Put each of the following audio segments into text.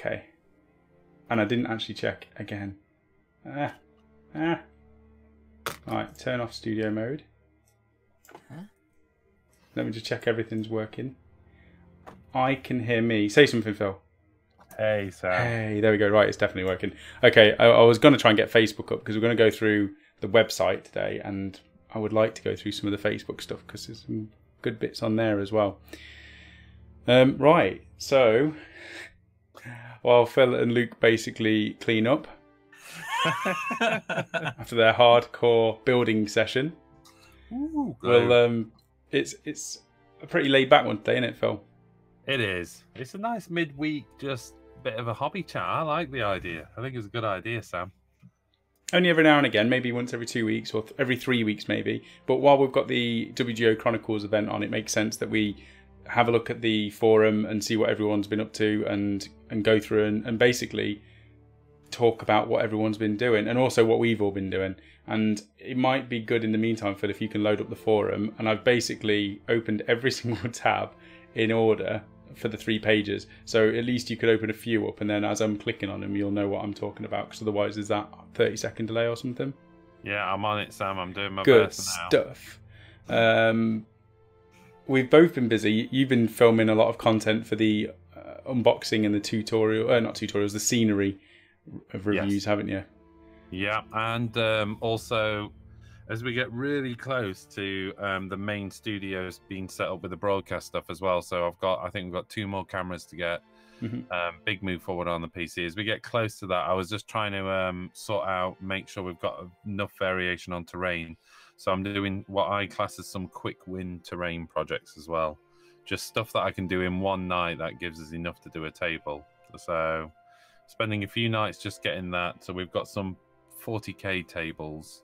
Okay. And I didn't actually check again. Alright, turn off studio mode. Huh? Let me just check everything's working. I can hear me. Say something, Phil. Hey, Sam. Hey, there we go. Right, it's definitely working. Okay, I was going to try and get Facebook up because we're going to go through the website today, and I would like to go through some of the Facebook stuff because there's some good bits on there as well. Right, so while Phil and Luke basically clean up after their hardcore building session, well, it's a pretty laid back one today, isn't it, Phil? It is. It's a nice midweek, just bit of a hobby chat. I like the idea. I think it's a good idea, Sam. Only every now and again, maybe once every 2 weeks or every 3 weeks maybe. But while we've got the WGO Chronicles event on, it makes sense that we have a look at the forum and see what everyone's been up to and go through and basically talk about what everyone's been doing and also what we've all been doing. And it might be good in the meantime, Phil, if you can load up the forum. And I've basically opened every single tab in order for the 3 pages, so at least you could open a few up, and then as I'm clicking on them you'll know what I'm talking about, because otherwise there's that 30-second delay or something. Yeah, I'm on it, Sam. I'm doing my good best now. stuff. We've both been busy. You've been filming a lot of content for the unboxing and the tutorial, not tutorials, the scenery of reviews, yes. Haven't you? Yeah, and also as we get really close to the main studios being set up with the broadcast stuff as well. So I think we've got 2 more cameras to get. Big move forward on the PC. As we get close to that, I was just trying to sort out, make sure we've got enough variation on terrain. So I'm doing what I class as some quick win terrain projects as well. Just stuff that I can do in one night that gives us enough to do a table. So spending a few nights just getting that. So we've got some 40k tables.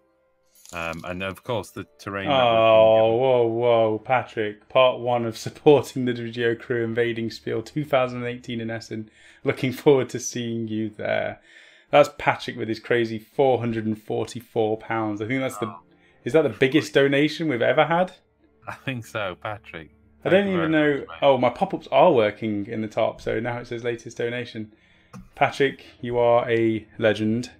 And of course the terrain. Whoa, Patrick! Part 1 of supporting the WGO crew invading Spiel 2018 in Essen. Looking forward to seeing you there. That's Patrick with his crazy £444. I think that's is that the biggest donation we've ever had? I think so, Patrick. I don't even know. Oh, my pop-ups are working in the top, so now it says latest donation. Patrick, you are a legend,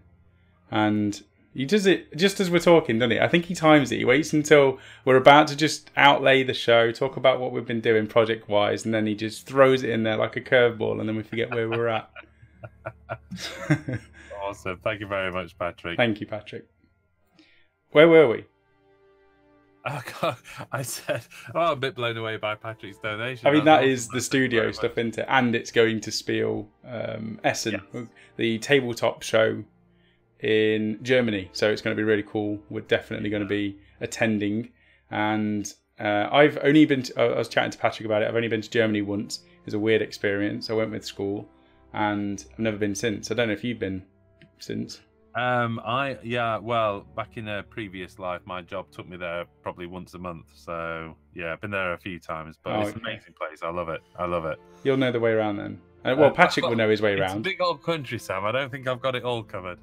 and he does it just as we're talking, doesn't he? I think he times it. He waits until we're about to just outlay the show, talk about what we've been doing project-wise, and then he just throws it in there like a curveball, and then we forget where we're at. Awesome. Thank you very much, Patrick. Thank you, Patrick. Where were we? Oh, God. I said, I'm a bit blown away by Patrick's donation. I mean, that is the studio stuff, isn't it? And it's going to Spiel Essen, yes. The tabletop show in Germany, so it's going to be really cool. We're definitely going to be attending, and I've only been I was chatting to Patrick about it. I've only been to Germany once. It was a weird experience. I went with school and I've never been since. I don't know if you've been since. Well, back in a previous life my job took me there probably once a month, so yeah, I've been there a few times, but it's an amazing place. I love it. You'll know the way around then. Well, Patrick will know his way around. It's a big old country, Sam. I don't think I've got it all covered.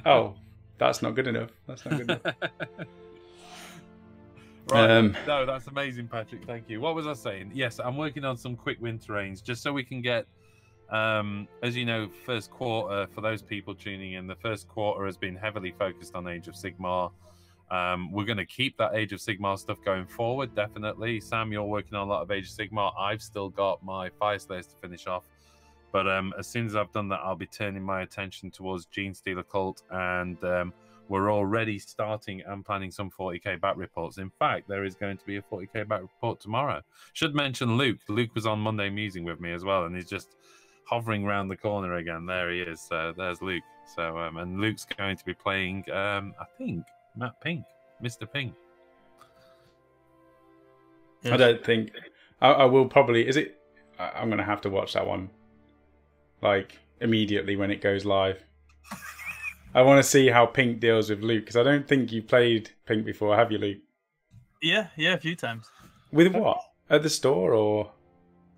Oh, that's not good enough. Right. No, that's amazing, Patrick. Thank you. What was I saying? Yes, I'm working on some quick win terrains just so we can get, as you know, first quarter, for those people tuning in, the first quarter has been heavily focused on Age of Sigmar. We're going to keep that Age of Sigmar stuff going forward, definitely. Sam, you're working on a lot of Age of Sigmar. I've still got my Fire Slayers to finish off. But as soon as I've done that, I'll be turning my attention towards Gene Stealer Cult, and we're already starting and planning some 40k back reports. In fact, there is going to be a 40k back report tomorrow. Should mention Luke. Luke was on Monday musing with me as well, and he's just hovering around the corner again. There he is. So there's Luke. So and Luke's going to be playing, I think, Matt Pink, Mr. Pink. I don't think I will probably. Is it? I'm going to have to watch that one. Like, immediately when it goes live. I want to see how Pink deals with Luke, because I don't think you've played Pink before, have you, Luke? Yeah, a few times. With what? At the store, or?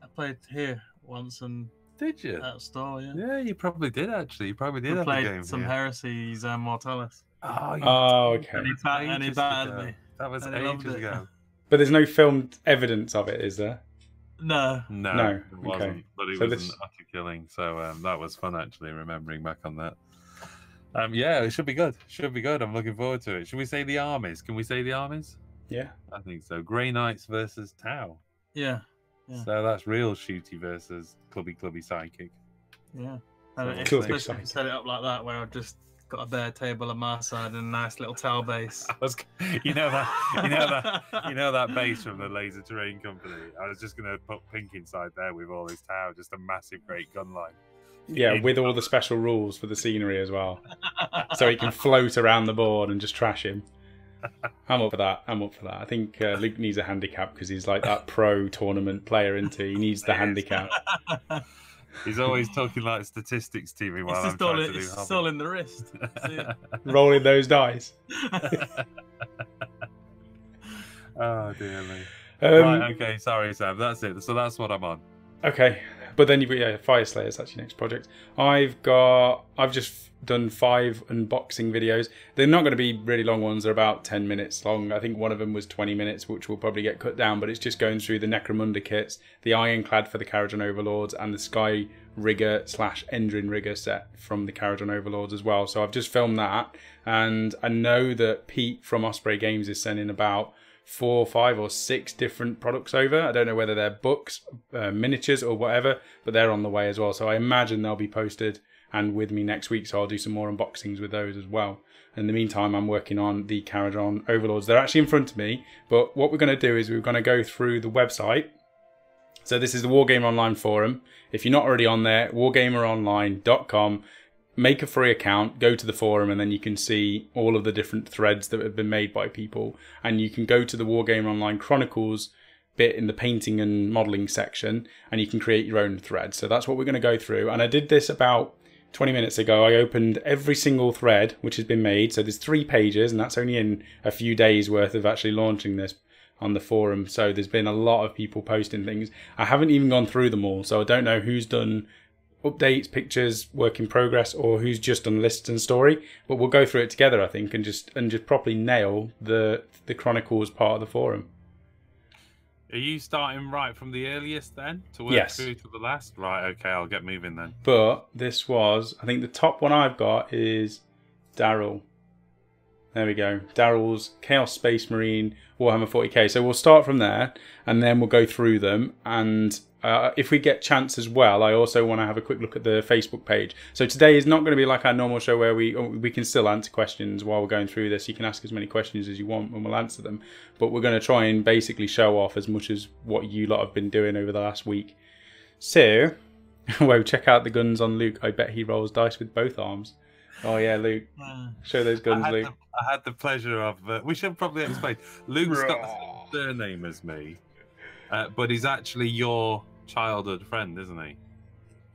I played here once, and did you? At the store, yeah. Yeah, you probably did, actually. You probably did have a game. Some Heresies and Mortalis. Okay. And he battered me. That was ages ago. But there's no filmed evidence of it, is there? No. No, it Okay. wasn't. But it So was this- an utter killing. So that was fun, actually, remembering back on that. Yeah, it should be good. Should be good. I'm looking forward to it. Should we say the armies? Can we say the armies? Yeah. I think so. Grey Knights versus Tau. Yeah. Yeah. So that's real shooty versus clubby sidekick. Yeah. So And we'll especially see. if you set it up like that, where I've just got a bare table on my side and a nice little towel base. You know that base from the Laser Terrain Company. I was just gonna put Pink inside there with all his Tau, just a massive, great gun line. Yeah, with all the special rules for the scenery as well. So he can float around the board and just trash him. I'm up for that. I think Luke needs a handicap because he's like that pro tournament player, isn't he? He needs the handicap. He's always talking like statistics to me while I'm trying to do It's hobby. all in the wrist. Rolling those dice. Oh, dear me. Right, okay, sorry, Sam. That's it. So that's what I'm on. Okay, but then you've got Fire Slayers. That's your next project. I've just done 5 unboxing videos. They're not going to be really long ones. They're about 10 minutes long. I think one of them was 20 minutes, which will probably get cut down. But it's just going through the Necromunda kits, the Ironclad for the Kharadron Overlords, and the Sky Rigger / Endrin Rigger set from the Kharadron Overlords as well. So I've just filmed that, and I know that Pete from Osprey Games is sending about 4, 5 or 6 different products over. I don't know whether they're books, miniatures or whatever, but they're on the way as well. So I imagine they'll be posted and with me next week, so I'll do some more unboxings with those as well. In the meantime, I'm working on the Kharadron Overlords. They're actually in front of me, but what we're going to do is we're going to go through the website. So this is the Wargamer Online forum. If you're not already on there, wargameronline.com. Make a free account, go to the forum, and then you can see all of the different threads that have been made by people. And you can go to the Wargamer Online Chronicles bit in the painting and modelling section, and you can create your own thread. So that's what we're going to go through. And I did this about 20 minutes ago. I opened every single thread which has been made. So there's 3 pages, and that's only in a few days worth of actually launching this on the forum. So there's been a lot of people posting things. I haven't even gone through them all, so I don't know who's done updates, pictures, work in progress, or who's just done lists and story. But we'll go through it together, I think, and just properly nail the Chronicles part of the forum. Are you starting right from the earliest then to work through to the last? Right, okay, I'll get moving then. But this was, I think the top one I've got is Daryl. There we go. Daryl's Chaos Space Marine Warhammer 40k. So we'll start from there, and then we'll go through them. And if we get chance as well, I also want to have a quick look at the Facebook page. So today is not going to be like our normal show where we can still answer questions while we're going through this. You can ask as many questions as you want and we'll answer them. But we're going to try and basically show off as much as what you lot have been doing over the last week. So, whoa, check out the guns on Luke. I bet he rolls dice with both arms. Oh yeah, Luke. Show those guns, Luke. I had the pleasure of... we should probably explain. Luke's got the same surname as me, but he's actually your childhood friend, isn't he?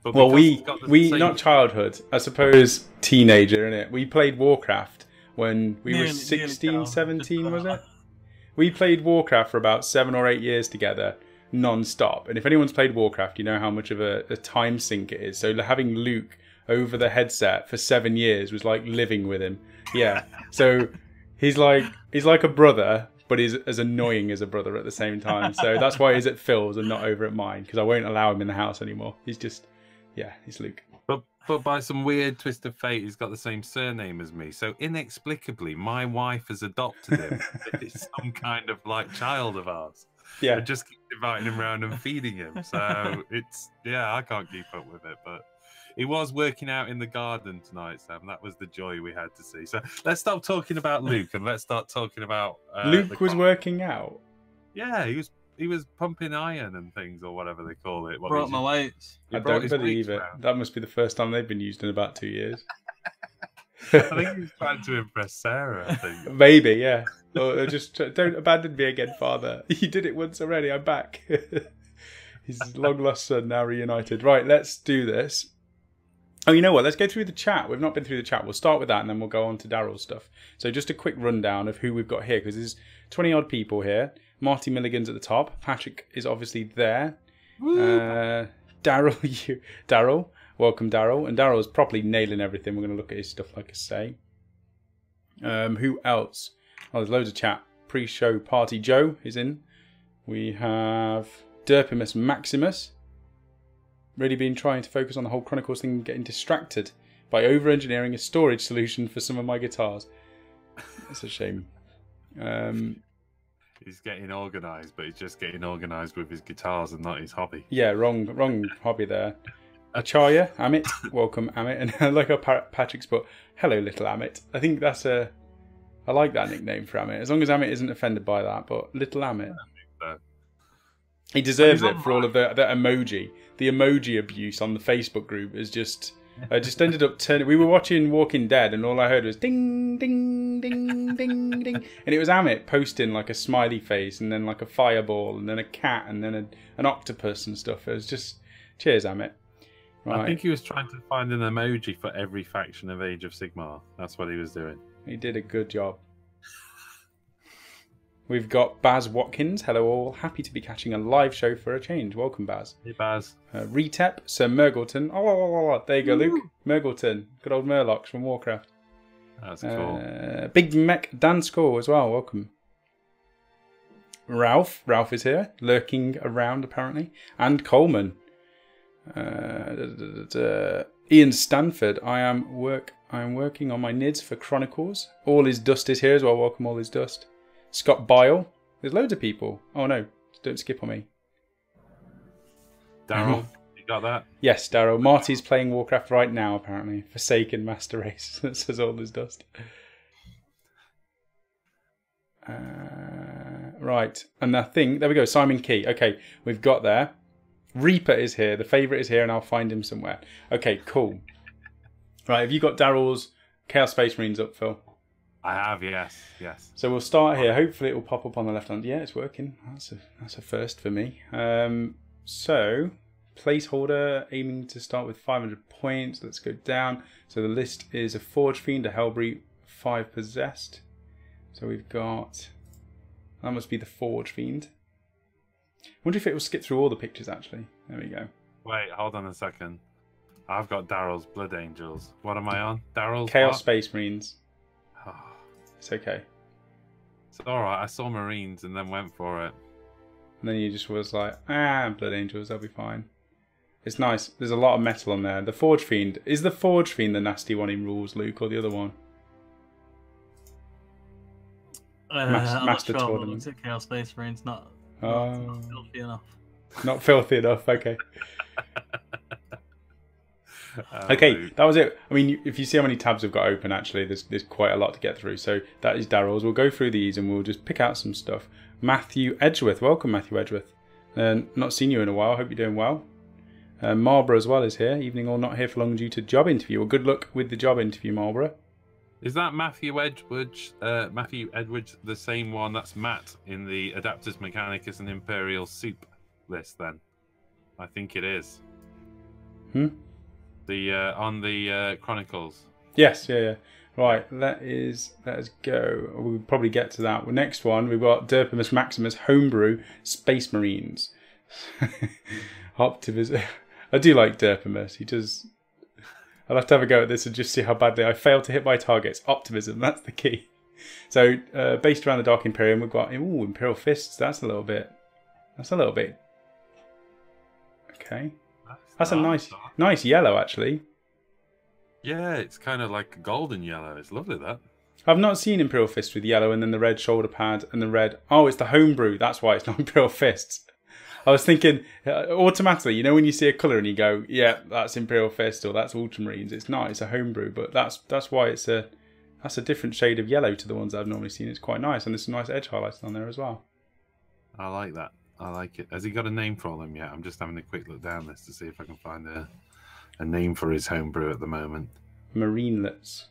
But well, we not childhood, I suppose teenager, innit? We played Warcraft when we were 16, 17, was it? We played Warcraft for about 7 or 8 years together, non-stop. And if anyone's played Warcraft, you know how much of a time sink it is. So having Luke over the headset for 7 years was like living with him. Yeah. So he's like a brother, but he's as annoying as a brother at the same time. So that's why he's at Phil's and not over at mine, because I won't allow him in the house anymore. He's just, yeah, he's Luke. But by some weird twist of fate, he's got the same surname as me. So inexplicably, my wife has adopted him. It's some kind of like child of ours. Yeah. I just keep inviting him around and feeding him. So it's, yeah, I can't keep up with it. But he was working out in the garden tonight, Sam. That was the joy we had to see. So let's stop talking about Luke and let's start talking about... Luke was working out? Yeah, he was pumping iron and things, or whatever they call it. Brought my weights. I don't believe it. That must be the first time they've been used in about 2 years. I think he was trying to impress Sarah, I think. Maybe, yeah. Or just, don't abandon me again, Father. You did it once already, I'm back. His long-lost son now reunited. Right, let's do this. Oh, you know what? Let's go through the chat. We've not been through the chat. We'll start with that and then we'll go on to Daryl's stuff. So just a quick rundown of who we've got here, because there's 20-odd people here. Marty Milligan's at the top. Patrick is obviously there. Daryl, welcome Daryl. And Daryl's properly nailing everything. We're going to look at his stuff, like I say. Who else? Oh, there's loads of chat. Pre-show party. Joe is in. We have Derpimus Maximus. Really been trying to focus on the whole Chronicles thing and getting distracted by over-engineering a storage solution for some of my guitars. That's a shame. He's getting organised, but he's just getting organised with his guitars and not his hobby. Yeah, wrong hobby there. Acharya, Amit, welcome Amit, and like Patrick's put, hello little Amit. I think that's I like that nickname for Amit, as long as Amit isn't offended by that, but little Amit. He deserves it for all of that emoji. The emoji abuse on the Facebook group is just... I just ended up turning... We were watching Walking Dead and all I heard was ding, ding, ding, ding, ding. And it was Amit posting like a smiley face and then like a fireball and then a cat and then an octopus and stuff. It was just... Cheers, Amit. Right. I think he was trying to find an emoji for every faction of Age of Sigmar. That's what he was doing. He did a good job. We've got Baz Watkins. Hello all. Happy to be catching a live show for a change. Welcome, Baz. Hey, Baz. Retep, Sir Murgleton. Oh, there you go, Luke. Murgleton. Good old Murlocs from Warcraft. That's cool. Big Mech Dan Score as well. Welcome. Ralph. Ralph is here. Lurking around, apparently. And Coleman. Ian Stanford. I am working on my NIDS for Chronicles. All His Dust is here as well. Welcome, All His Dust. Scott Bile. There's loads of people. Oh no, don't skip on me. Daryl, you got that? Yes, Daryl. Marty's playing Warcraft right now, apparently. Forsaken Master Race. That says All His Dust. Right. And I think, there we go, Simon Key. Okay, we've got there. Reaper is here. The favourite is here, and I'll find him somewhere. Okay, cool. Right, have you got Daryl's Chaos Space Marines up, Phil? I have, yes. So we'll start here. Hopefully it will pop up on the left hand. Yeah, it's working. That's a first for me. So placeholder aiming to start with 500 points. Let's go down. So the list is a Forge Fiend, a Hellbreed, 5 Possessed. So we've got... That must be the Forge Fiend. I wonder if it will skip through all the pictures, actually. There we go. Wait, hold on a second. I've got Daryl's Blood Angels. What am I on? Daryl's Chaos what? Space Marines. Oh, It's okay. it's alright. I saw Marines and then went for it. And then you just was like, Blood Angels, they'll be fine. It's nice. There's a lot of metal on there. The Forge Fiend. Is the Forge Fiend the nasty one in rules, Luke, or the other one? Master I'm not sure, Tournament. but looks at Chaos Space Marines, not filthy enough. Not filthy enough, okay. Okay, that was it. I mean, if you see how many tabs we've got open, actually, there's quite a lot to get through. So that is Daryl's. We'll go through these and we'll just pick out some stuff. Matthew Edgeworth. Welcome, Matthew Edgeworth. Not seen you in a while. Hope you're doing well. Marlborough as well is here. Evening all, not here for long due to job interview. Well, good luck with the job interview, Marlborough. Is that Matthew Edwards? Matthew Edwards, the same one that's Matt in the Adaptus Mechanicus and Imperial Soup list? Then, I think it is. The on the Chronicles. Yes, yeah. Right, let us go. We'll probably get to that. Well, next one, we've got Derpimus Maximus Homebrew Space Marines. Optimism. I do like Derpimus. He does. I'll have to have a go at this and just see how badly I fail to hit my targets. Optimism, that's the key. So, based around the Dark Imperium, we've got Imperial Fists. That's a little bit. Okay. That's a nice yellow, actually. Yeah, it's kind of like a golden yellow. It's lovely, that. I've not seen Imperial Fists with yellow and then the red shoulder pad and the red... Oh, it's the homebrew. That's why it's not Imperial Fists. I was thinking, automatically, you know when you see a colour and you go, yeah, that's Imperial Fist or that's Ultramarines. It's not, it's a homebrew. But that's why it's that's a different shade of yellow to the ones I've normally seen. It's quite nice. And there's some nice edge highlights on there as well. I like that. I like it. Has he got a name for them yet? I'm just having a quick look down this to see if I can find a name for his homebrew at the moment. Marinelets.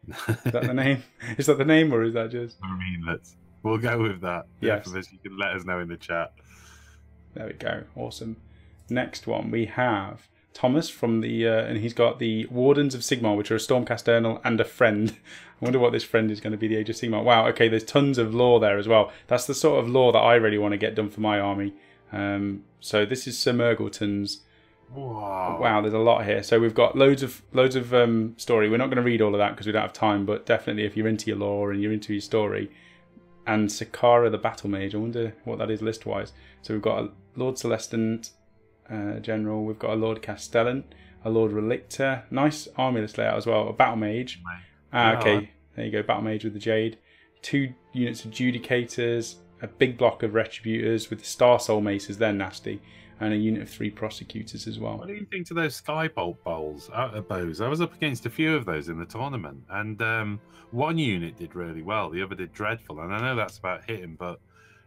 Is that the name? Is that the name or is that just... Marinelets. We'll go with that. Yes. You can let us know in the chat. There we go. Awesome. Next one we have Thomas from the... and he's got the Wardens of Sigmar, which are a Stormcast Ernal and a friend. I wonder what this friend is going to be, the Age of Sigmar. Wow, okay, there's tons of lore there as well. That's the sort of lore that I really want to get done for my army. So this is Sir Murgleton's. Wow, there's a lot here. So we've got loads of story. We're not going to read all of that because we don't have time, but definitely if you're into your lore and you're into your story. And Sakara the Battle Mage, I wonder what that is list-wise. So we've got Lord Celestant General. We've got a Lord Castellan, a Lord Relictor. Nice army list layout as well. A Battle Mage. Okay, there you go. Battle Mage with the Jade. 2 units of Judicators. A big block of Retributors with the Star Soul Maces. They're nasty. And a unit of 3 Prosecutors as well. What do you think to those Skybolt bows? I was up against a few of those in the tournament, and one unit did really well, the other did dreadful, and I know that's about hitting, but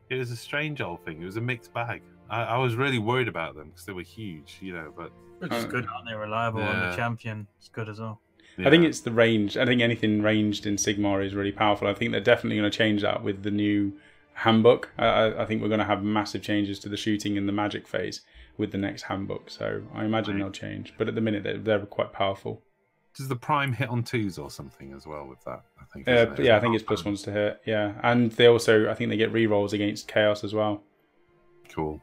it was a strange old thing. It was a mixed bag. I was really worried about them because they were huge, you know. But which is good, aren't they? Reliable, and the champion is good as well. Yeah. I think it's the range. I think anything ranged in Sigmar is really powerful. I think they're definitely going to change that with the new handbook. I think we're going to have massive changes to the shooting and the magic phase with the next handbook, so I imagine they'll change, but at the minute they're quite powerful. Does the prime hit on 2s or something as well with that? I think yeah, I think it's +1s to hit. Yeah, and they also, I think they get rerolls against chaos as well. Cool.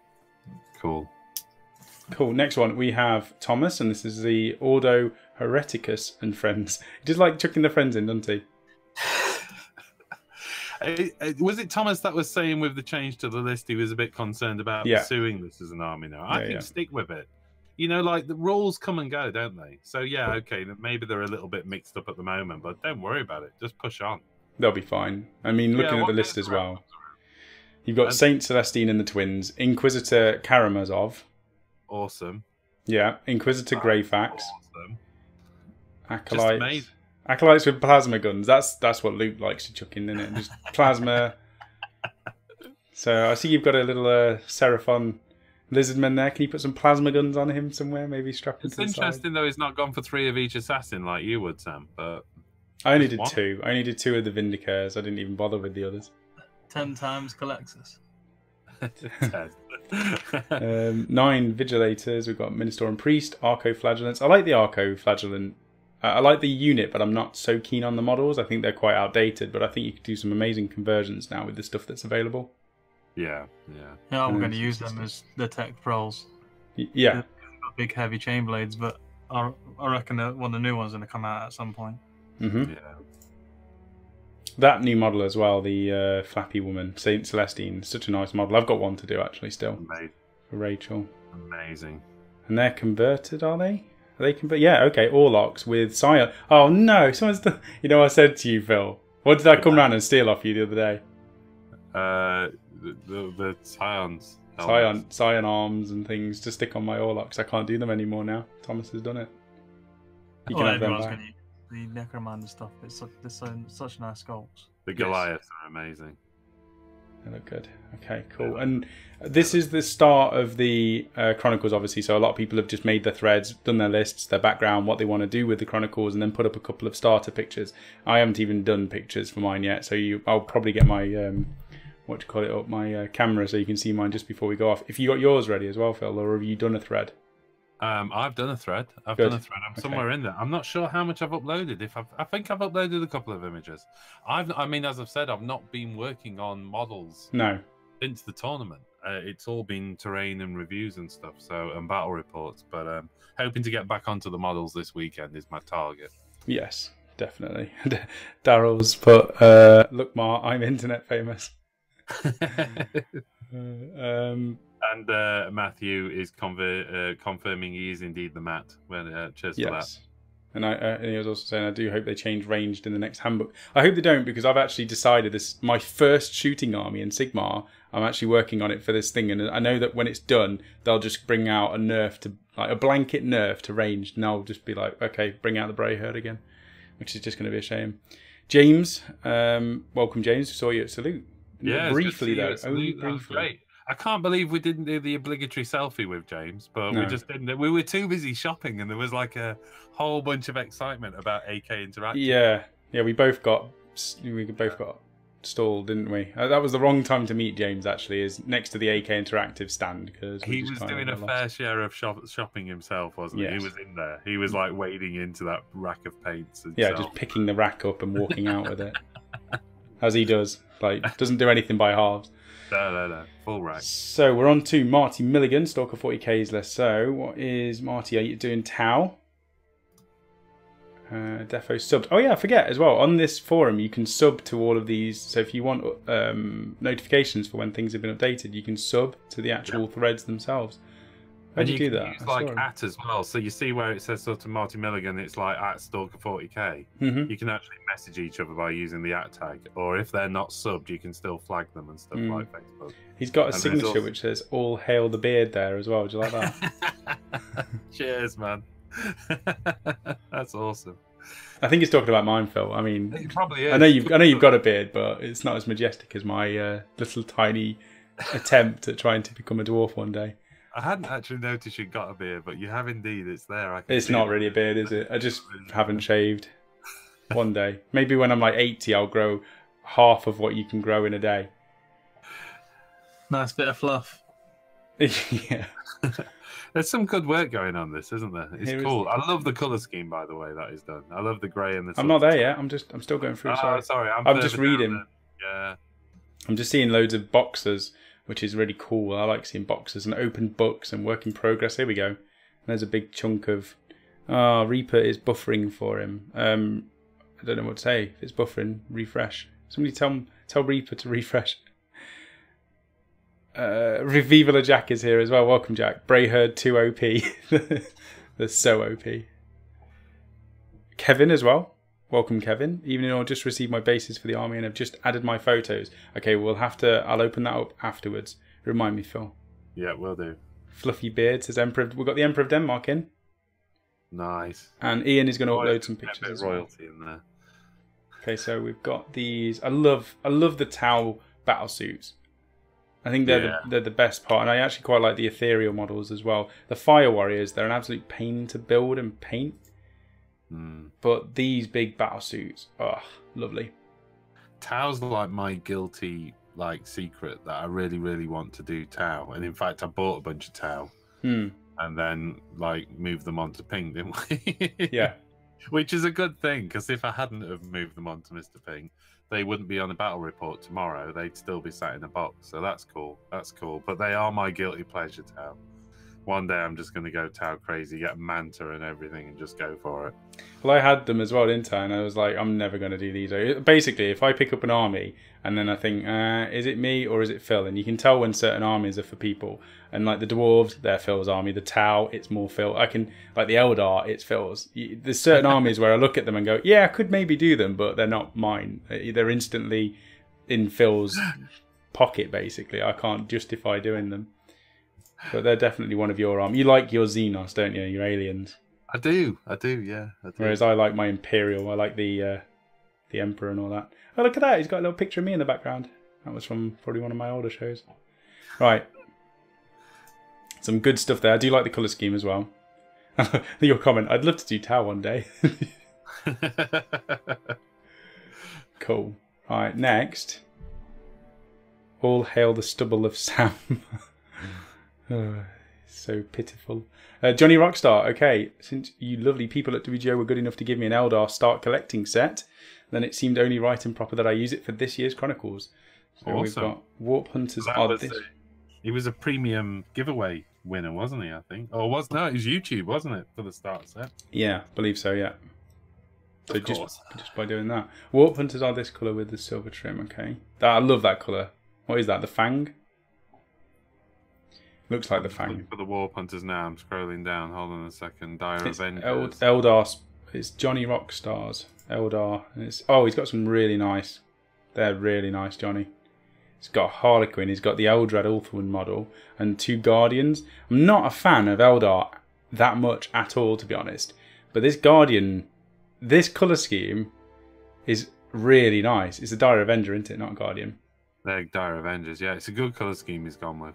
Next one we have Thomas, and this is the Ordo Hereticus and friends. He just like chucking the friends in, doesn't he? Was it Thomas that was saying with the change to the list he was a bit concerned about pursuing this as an army now? I think stick with it. You know, like the rules come and go, don't they? So yeah, okay, maybe they're a little bit mixed up at the moment, but don't worry about it. Just push on. They'll be fine. I mean, looking at the list as well, you've got Saint Celestine and the twins, Inquisitor Karamazov. Awesome. Yeah, Inquisitor Greyfax. Awesome. Acolytes. Acolytes with plasma guns. That's what Luke likes to chuck in, isn't it? Just plasma. So I see you've got a little Seraphon lizardman there. Can you put some plasma guns on him somewhere? Maybe strap him to the side? It's interesting though. He's not gone for 3 of each assassin like you would, Sam. But I only did 2. I only did 2 of the Vindicators. I didn't even bother with the others. 10 times Colexus. 9 Vigilators. We've got Minister and Priest, Arco-Flagellants. I like the Arco-Flagellant. I like the unit, but I'm not so keen on the models. I think they're quite outdated, but I think you could do some amazing conversions now with the stuff that's available. Yeah. Yeah, we're going to use them as the tech proles. Yeah. They've got big, heavy chain blades, but I reckon that one of the new ones is going to come out at some point. Yeah. That new model as well, the Flappy Woman, Saint Celestine, such a nice model. I've got one to do actually still. Amazing. For Rachel. Amazing. And they're converted, are they? Are they converted? Yeah, okay, Orlocks with Scion. Oh no, someone's done... You know what I said to you, Phil? What did I come round and steal off you the other day? The Scions. Scion arms and things to stick on my Orlocks. I can't do them anymore now. Thomas has done it. You can have them back. The Necromander stuff, it's such nice sculpts. The Goliaths are amazing. They look good. Okay, cool. And this is the start of the Chronicles, obviously. So a lot of people have just made their threads, done their lists, their background, what they want to do with the Chronicles, and then put up a couple of starter pictures. I haven't even done pictures for mine yet, so I'll probably get my my camera so you can see mine just before we go off. If you got yours ready as well, Phil, or have you done a thread? I've done a thread. I'm somewhere in there. I'm not sure how much I've uploaded. I think I've uploaded a couple of images. I mean, as I've said, I've not been working on models. No. Since the tournament, it's all been terrain and reviews and stuff. And battle reports. But hoping to get back onto the models this weekend is my target. Yes, definitely. Daryl's put, "Look, Ma, I'm internet famous." And Matthew is confirming he is indeed the Matt. Cheers for that. And he was also saying, I do hope they change ranged in the next handbook. I hope they don't, because I've actually decided this, my first shooting army in Sigmar, I'm actually working on it for this thing. And I know that when it's done, they'll just bring out a nerf to, like a blanket nerf to ranged. And I'll just be like, okay, bring out the Bray Herd again, which is just going to be a shame. James, welcome, James. Saw you at Salute. Yeah, briefly though. Only briefly. Great. I can't believe we didn't do the obligatory selfie with James, but we just didn't. We were too busy shopping, and there was like a whole bunch of excitement about AK Interactive. Yeah, we both got stalled, didn't we? That was the wrong time to meet James. Actually, is next to the AK Interactive stand, because he was doing a fair share of shopping himself, wasn't he? He was in there. He was like wading into that rack of paints. Yeah, just picking the rack up and walking out with it, as he does. Like, doesn't do anything by halves. No. Full rack. So we're on to Marty Milligan, Stalker 40Ks less so. What is Marty? Are you doing Tau? Defo subbed. Oh yeah, I forget as well. On this forum, you can sub to all of these. So if you want notifications for when things have been updated, you can sub to the actual threads themselves. How do you do that? Use like at as well. So you see where it says sort of Marty Milligan, it's like at Stalker40k. You can actually message each other by using the at tag, or if they're not subbed, you can still flag them and stuff like Facebook. He's got a signature which says "All hail the beard" there as well. Do you like that? Cheers, man. That's awesome. I think he's talking about mine, Phil. I mean, it probably is. I know you've got a beard, but it's not as majestic as my little tiny attempt at trying to become a dwarf one day. I hadn't actually noticed you got a beard, but you have indeed. It's there. It's not really a beard, is it? I just haven't shaved. One day, maybe when I'm like 80, I'll grow half of what you can grow in a day. Nice bit of fluff. Yeah. There's some good work going on this, isn't there? It's cool. I love the colour scheme, by the way, that is done. I love the grey and the... I'm not there yet. I'm still going through. Sorry. I'm just reading. Yeah. I'm just seeing loads of boxes, which is really cool. I like seeing boxes and open books and work in progress. Here we go. There's a big chunk of... Reaper is buffering for him. I don't know what to say. If it's buffering, refresh. Somebody tell Reaper to refresh. Revivala Jack is here as well. Welcome, Jack. Brayherd 2 OP. They're so OP. Kevin as well. Welcome, Kevin. Even though I just received my bases for the army and have just added my photos. Okay, I'll open that up afterwards. Remind me, Phil. Yeah, will do. Fluffy beard says Emperor. We've got the Emperor of Denmark in. Nice. And Ian is going to upload some pictures. A bit of royalty in there. Okay, so we've got these. I love the Tau battle suits. I think they're the best part, and I actually quite like the ethereal models as well. The Fire Warriors, they're an absolute pain to build and paint. But these big battle suits, lovely. Tau's like my guilty secret that I really, really want to do Tau, and in fact, I bought a bunch of Tau, and then moved them onto Ping, didn't we? Yeah. Which is a good thing, because if I hadn't have moved them on to Mr. Ping, they wouldn't be on the battle report tomorrow. They'd still be sat in a box. So that's cool. That's cool. But they are my guilty pleasure, Tau. One day I'm just going to go Tau crazy, get Manta and everything, and just go for it. Well, I had them as well, didn't I? And I was like, I'm never going to do these. Basically, if I pick up an army and then I think, is it me or is it Phil? And you can tell when certain armies are for people. And like the Dwarves, they're Phil's army. The Tau, it's more Phil. I can, like the Eldar, it's Phil's. There's certain armies where I look at them and go, yeah, I could maybe do them, but they're not mine. They're instantly in Phil's pocket, basically. I can't justify doing them. But they're definitely one of your army. You like your Xenos, don't you? Your aliens. I do, yeah. I do. Whereas I like my Imperial. I like the Emperor and all that. Oh, look at that. He's got a little picture of me in the background. That was from probably one of my older shows. Right. Some good stuff there. I do like the colour scheme as well. Your comment, I'd love to do Tau one day. Cool. Right, next. All hail the stubble of Sam. Oh, so pitiful. Johnny Rockstar, okay, since you lovely people at WGO were good enough to give me an Eldar start collecting set, then it seemed only right and proper that I use it for this year's Chronicles. So awesome. We've got Warp Hunters. He was a premium giveaway winner, wasn't he, I think? Or it was YouTube, wasn't it, for the start set? Yeah, believe so, yeah. So just by doing that. Warp Hunters are this colour with the silver trim, okay. I love that colour. What is that, the Fang? Looks like the Fang. For the Warp Hunters now, I'm scrolling down. Hold on a second. Dire Avengers. Eldar. It's Johnny Rockstar's Eldar. And he's got some really nice. They're really nice, Johnny. He's got Harlequin. He's got the Eldrad Ulthuan model and 2 Guardians. I'm not a fan of Eldar that much at all, to be honest. But this Guardian, this colour scheme is really nice. It's a Dire Avenger, isn't it? Not a Guardian. They're Dire Avengers. Yeah, it's a good colour scheme he's gone with.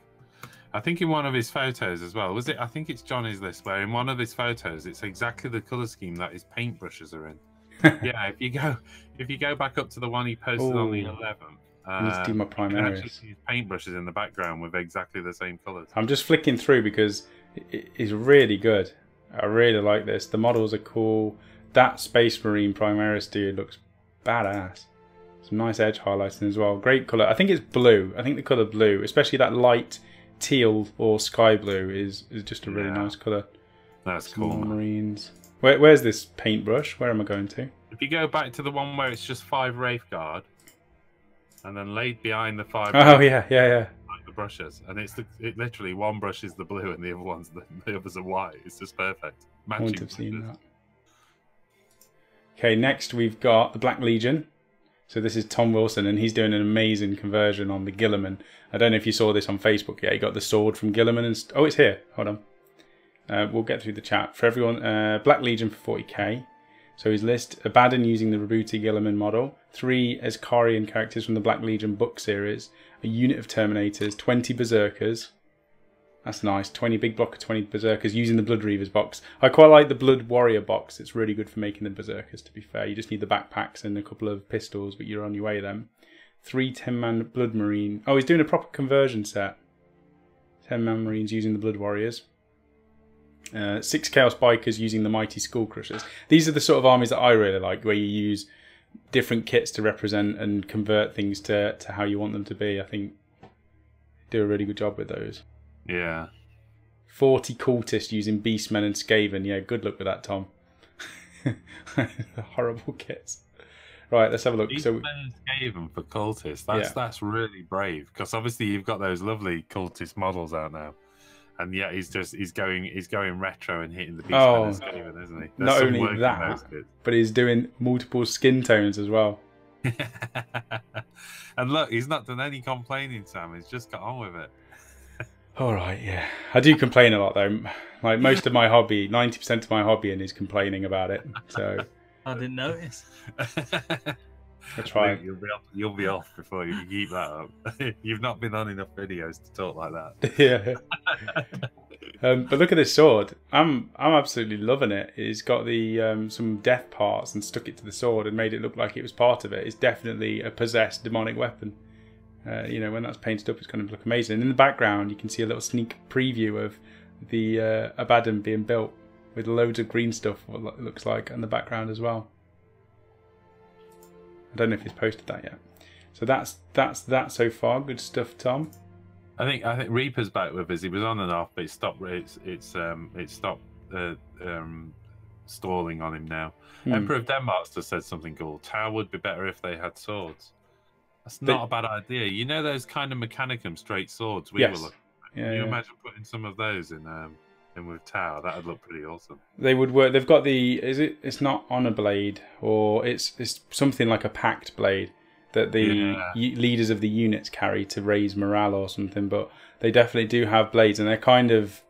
I think in one of his photos as well, was it? I think it's Johnny's list, where in one of his photos, it's exactly the colour scheme that his paintbrushes are in. Yeah, if you go back up to the one he posted on the 11th, let's do my you can Primaris. actually see his paintbrushes in the background with exactly the same colours. I'm just flicking through because it's really good. I really like this. The models are cool. That Space Marine Primaris dude looks badass. Some nice edge highlighting as well. Great colour. I think it's blue. I think the colour blue, especially that light teal or sky blue, is just a really nice colour. That's Some cool. more Marines. Where's this paintbrush? Where am I going to? If you go back to the one where it's just 5 Wraithguard, and then laid behind the 5. Oh yeah. Like the brushes, and it literally one brush is the blue and the others are white. It's just perfect. I wouldn't have seen that. Okay, next we've got the Black Legion. So this is Tom Wilson, and he's doing an amazing conversion on the Guilliman. I don't know if you saw this on Facebook yet. He got the sword from Guilliman, and oh, it's here. Hold on. We'll get through the chat for everyone. Black Legion for 40k. So his list: Abaddon using the Rabuti Guilliman model, 3 Ascarian characters from the Black Legion book series, a unit of Terminators, 20 Berserkers. That's nice. 20 big block of 20 Berserkers using the Blood Reavers box. I quite like the Blood Warrior box. It's really good for making the Berserkers, to be fair. You just need the backpacks and a couple of pistols, but you're on your way then. 3 10-man Blood Marine. Oh, he's doing a proper conversion set. 10-man Marines using the Blood Warriors. 6 Chaos Bikers using the Mighty Skull Crushers. These are the sort of armies that I really like, where you use different kits to represent and convert things to how you want them to be. I think do a really good job with those. Yeah. 40 cultists using Beastmen and Skaven. Yeah, good luck with that, Tom. Horrible kits. Right, let's have a look. Beastmen and Skaven for cultists. That's really brave, because obviously you've got those lovely cultist models out now, and yet he's going retro and hitting the Beastmen and Skaven, isn't he? Not only that, but he's doing multiple skin tones as well. And look, he's not done any complaining, Sam. He's just got on with it. All right, yeah. I do complain a lot though. Like most of my hobby, 90% of my hobby, and is complaining about it. So I didn't notice. I try. You'll be off before you keep that up. You've not been on enough videos to talk like that. Yeah. But look at this sword. I'm absolutely loving it. It's got the some death parts and stuck it to the sword and made it look like it was part of it. It's definitely a possessed demonic weapon. You know, when that's painted up, it's going to look amazing. In the background, you can see a little sneak preview of the Abaddon being built with loads of green stuff, what it looks like, in the background as well. I don't know if he's posted that yet. So that's that so far. Good stuff, Tom. I think Reaper's back with us. He was on and off, but it stopped. It stopped stalling on him now. Emperor of Denmark just said something cool. Tower would be better if they had swords. That's not a bad idea. You know those kind of Mechanicum straight swords we were looking at? Can you imagine putting some of those in with Tower? That'd look pretty awesome. They would work. They've got the it's not Honor Blade, or it's something like a Pact Blade that the leaders of the units carry to raise morale or something. But they definitely do have blades, and they're kind of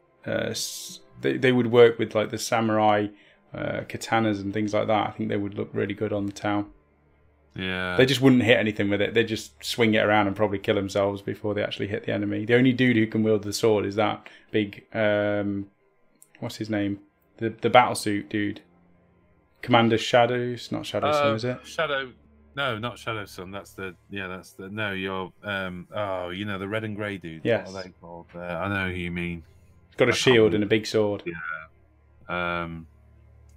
they would work with like the samurai katanas and things like that. I think they would look really good on the Tower. Yeah. They just wouldn't hit anything with it. They'd just swing it around and probably kill themselves before they actually hit the enemy. The only dude who can wield the sword is that big, what's his name? The battlesuit dude. Commander Shadows, not Shadow Sun, is it? No, not Shadow Sun. No, you're, you know, the red and grey dude. Yes. What are they called? I know who you mean. He's got a shield and a big sword. Yeah.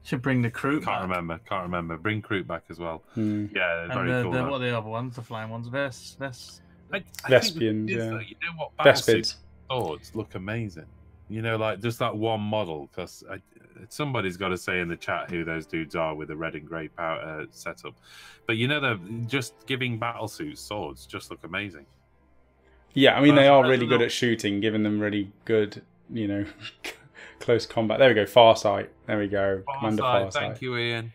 Should bring the crew Can't remember. Bring crew back as well. Yeah, and very cool. What are the other ones? The flying ones? Vespians, yeah. You know what? Vespids. Swords look amazing. You know, like just that one model. Because somebody's got to say in the chat who those dudes are with the red and grey power setup. But you know, they're just giving battlesuits swords just look amazing. Yeah, I mean they are really good at shooting, giving them really good, you know. Close combat. There we go. Farsight. There we go. Commander Farsight. Thank you, Ian.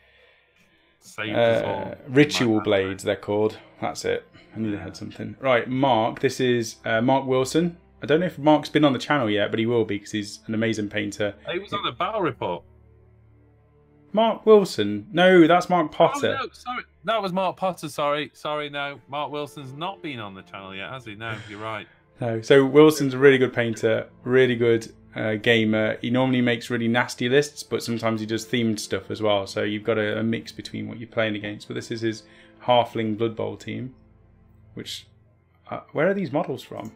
Ritual blades, they're called. That's it. I knew they had something. Right, Mark. This is Mark Wilson. I don't know if Mark's been on the channel yet, but he will be because he's an amazing painter. He was on the Battle Report. Mark Wilson. No, that's Mark Potter. Oh, no, sorry. That was Mark Potter. Sorry, no. Mark Wilson's not been on the channel yet, has he? No, you're right. No. So Wilson's a really good painter. Really good gamer. He normally makes really nasty lists, but sometimes he does themed stuff as well. So you've got a mix between what you're playing against. But this is his Halfling Blood Bowl team. Which, where are these models from?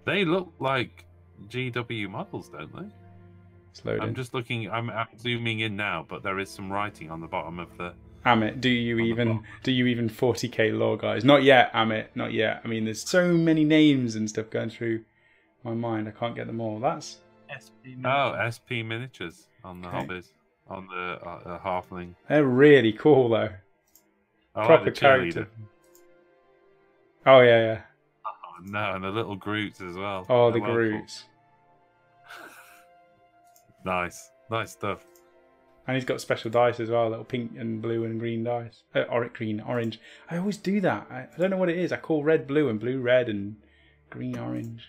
They look like GW models, don't they? I'm just looking. I'm zooming in now, but there is some writing on the bottom of the. Amit, do you even 40k lore, guys? Not yet, Amit. Not yet. I mean, there's so many names and stuff going through my mind. I can't get them all. That's SP. Oh, SP miniatures on the hobbies, on the halfling. They're really cool though. I Proper like the character. cheerleader. Oh yeah. Oh, no, and the little Groots as well. Oh, They're the well cool. Groots. Nice stuff. And he's got special dice as well, little pink and blue and green dice. Green, orange. I always do that. I don't know what it is. I call red blue and blue red and green orange.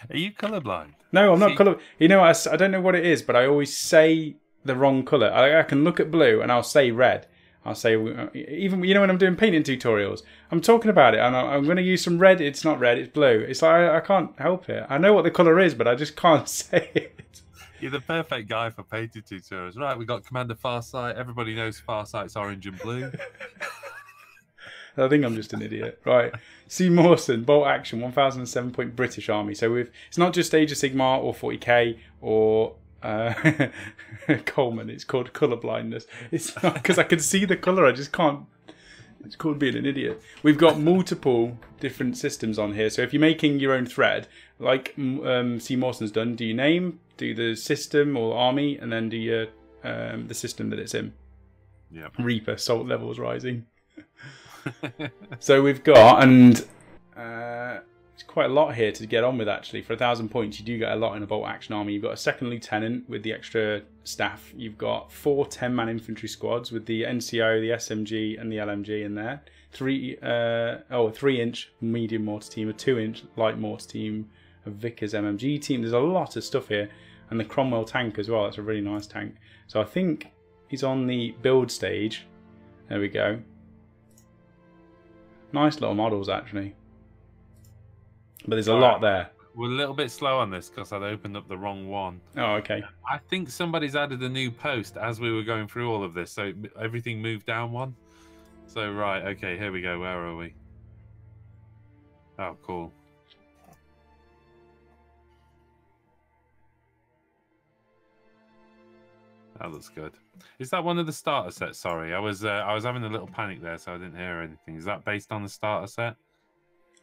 Are you colourblind? No, I'm not colour. You know, I don't know what it is, but I always say the wrong colour. I can look at blue and I'll say red. I'll say, even, you know, when I'm doing painting tutorials, I'm talking about it and I'm going to use some red. It's not red, it's blue. It's like, I can't help it. I know what the colour is, but I just can't say it. You're the perfect guy for painting tutorials. Right, we got Commander Farsight. Everybody knows Farsight's orange and blue. I think I'm just an idiot. Right. C. Mawson, bolt action, 1007 point British Army. So it's not just Age of Sigmar or 40k or Coleman. It's called colour blindness. It's not because I can see the colour. I just can't. It's called being an idiot. We've got multiple different systems on here. So if you're making your own thread, like C. Mawson's done, do your name, do the system or army, and then do your the system that it's in. Yeah. Reaper, salt levels rising. So we've got, and it's quite a lot here to get on with actually. For 1,000 points, you do get a lot in a bolt action army. You've got a second lieutenant with the extra staff. You've got 4 10-man infantry squads with the NCO, the SMG, and the LMG in there. 3-inch medium mortar team, a 2-inch light mortar team, a Vickers MMG team. There's a lot of stuff here, and the Cromwell tank as well. That's a really nice tank. So I think he's on the build stage. There we go. Nice little models, actually. But there's a lot there. We're a little bit slow on this because I'd opened up the wrong one. Oh, okay. I think somebody's added a new post as we were going through all of this, so everything moved down one. So, right, okay, here we go. Where are we? Oh, cool. That looks good. Is that one of the starter sets? Sorry, I was having a little panic there, so I didn't hear anything. Is that based on the starter set?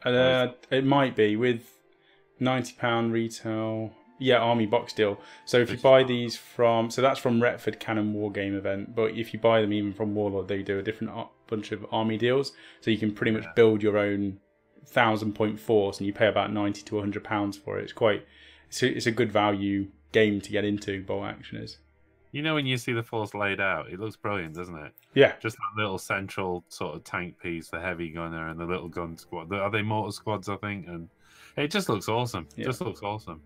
It might be with £90 retail. Yeah, army box deal. So if you buy these from, so that's from Retford Cannon War Game event. But if you buy them even from Warlord, they do a different bunch of army deals. So you can pretty much build your own 1,000-point force, and you pay about £90 to £100 for it. It's a good value game to get into. Bolt action is. You know, when you see the force laid out, it looks brilliant, doesn't it? Yeah. Just that little central sort of tank piece, the heavy gunner and the little gun squad. Are they mortar squads, I think? And it just looks awesome. Yeah. Just looks awesome.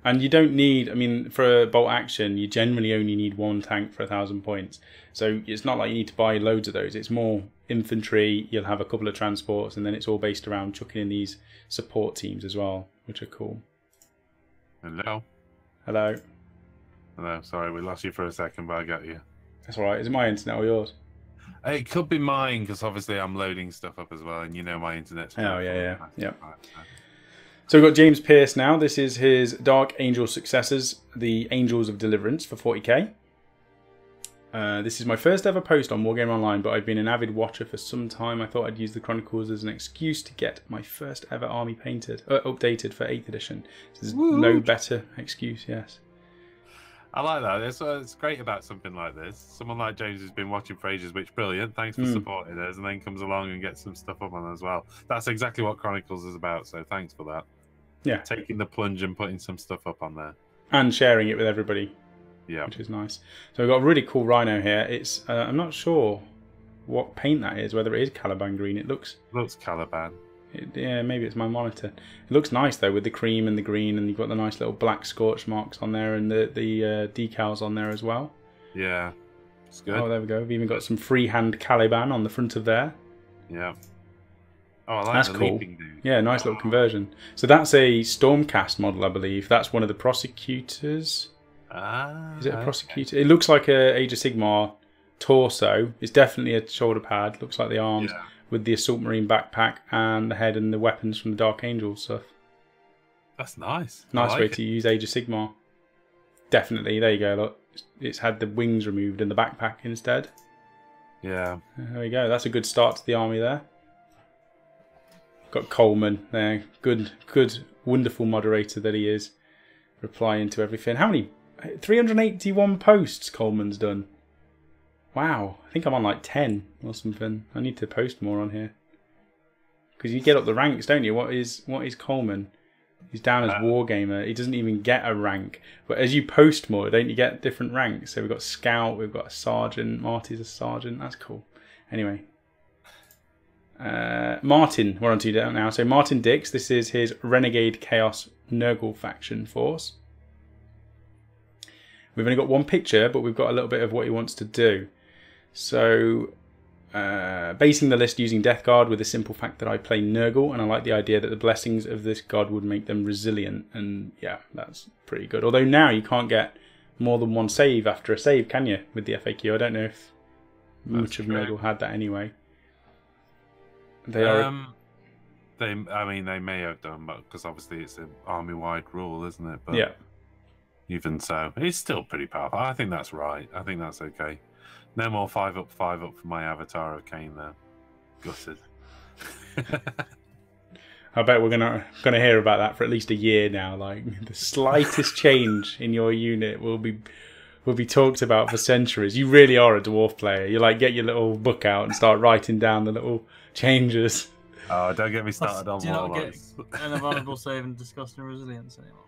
And you don't need, I mean, for a bolt action, you generally only need 1 tank for 1,000 points. So it's not like you need to buy loads of those. It's more infantry, you'll have a couple of transports, and then it's all based around chucking in these support teams as well, which are cool. Hello? Hello. Hello, sorry, we lost you for a second, but I got you. That's all right. Is it my internet or yours? It could be mine, because obviously I'm loading stuff up as well, and you know my internet's... Oh, yeah. Right. So we've got James Pearce now. This is his Dark Angel successors, the Angels of Deliverance for 40k. This is my first ever post on Wargame Online, but I've been an avid watcher for some time. I thought I'd use the Chronicles as an excuse to get my first ever army updated for 8th edition. There's no better excuse, yes. I like that. It's great about something like this. Someone like James has been watching for ages, which brilliant. Thanks for supporting us, and then comes along and gets some stuff up on as well. That's exactly what Chronicles is about, so thanks for that. Yeah. Taking the plunge and putting some stuff up on there. And sharing it with everybody. Yeah. Which is nice. So we've got a really cool rhino here. It's I'm not sure what paint that is, whether it is Caliban green. It looks Caliban. Yeah, maybe it's my monitor. It looks nice though with the cream and the green, and you've got the nice little black scorch marks on there, and the decals on there as well. Yeah, it's good. Oh, there we go. We've even got some freehand Caliban on the front of there. Yeah. Oh, I like that's the cool. leaping dude. Yeah, nice little conversion. So that's a Stormcast model, I believe. That's one of the prosecutors. Is it a prosecutor? It looks like a Age of Sigmar torso. It's definitely a shoulder pad. Looks like the arms. Yeah. With the Assault Marine backpack and the head and the weapons from the Dark Angel stuff. That's nice. Nice way to use Age of Sigmar. Definitely. There you go. Look, it's had the wings removed and the backpack instead. Yeah. There we go. That's a good start to the army there. Got Coleman there. Good wonderful moderator that he is, replying to everything. How many? 381 posts Coleman's done. Wow, I think I'm on like 10 or something. I need to post more on here. Because you get up the ranks, don't you? What is Coleman? He's down as Wargamer. He doesn't even get a rank. But as you post more, don't you get different ranks? So we've got Scout, we've got a Sergeant. Marty's a Sergeant. That's cool. Anyway. Martin, we're on to now. So Martin Dix, this is his Renegade Chaos Nurgle faction force. We've only got one picture, but we've got a little bit of what he wants to do. So, basing the list using Death Guard with the simple fact that I play Nurgle, and I like the idea that the blessings of this god would make them resilient, and yeah, that's pretty good. Although now you can't get more than one save after a save, can you, with the FAQ? I don't know if much of Nurgle had that anyway. They are... I mean, they may have done, but because obviously it's an army-wide rule, isn't it? But yeah. Even so, it's still pretty powerful. I think that's right. I think that's okay. No more 5-up for my avatar of Cain there. Gutted. I bet we're gonna hear about that for at least a year now. Like the slightest change in your unit will be talked about for centuries. You really are a dwarf player. You like get your little book out and start writing down the little changes. Oh, don't get me started on Do you not get warlocks. an vulnerable save and disgusting resilience anymore?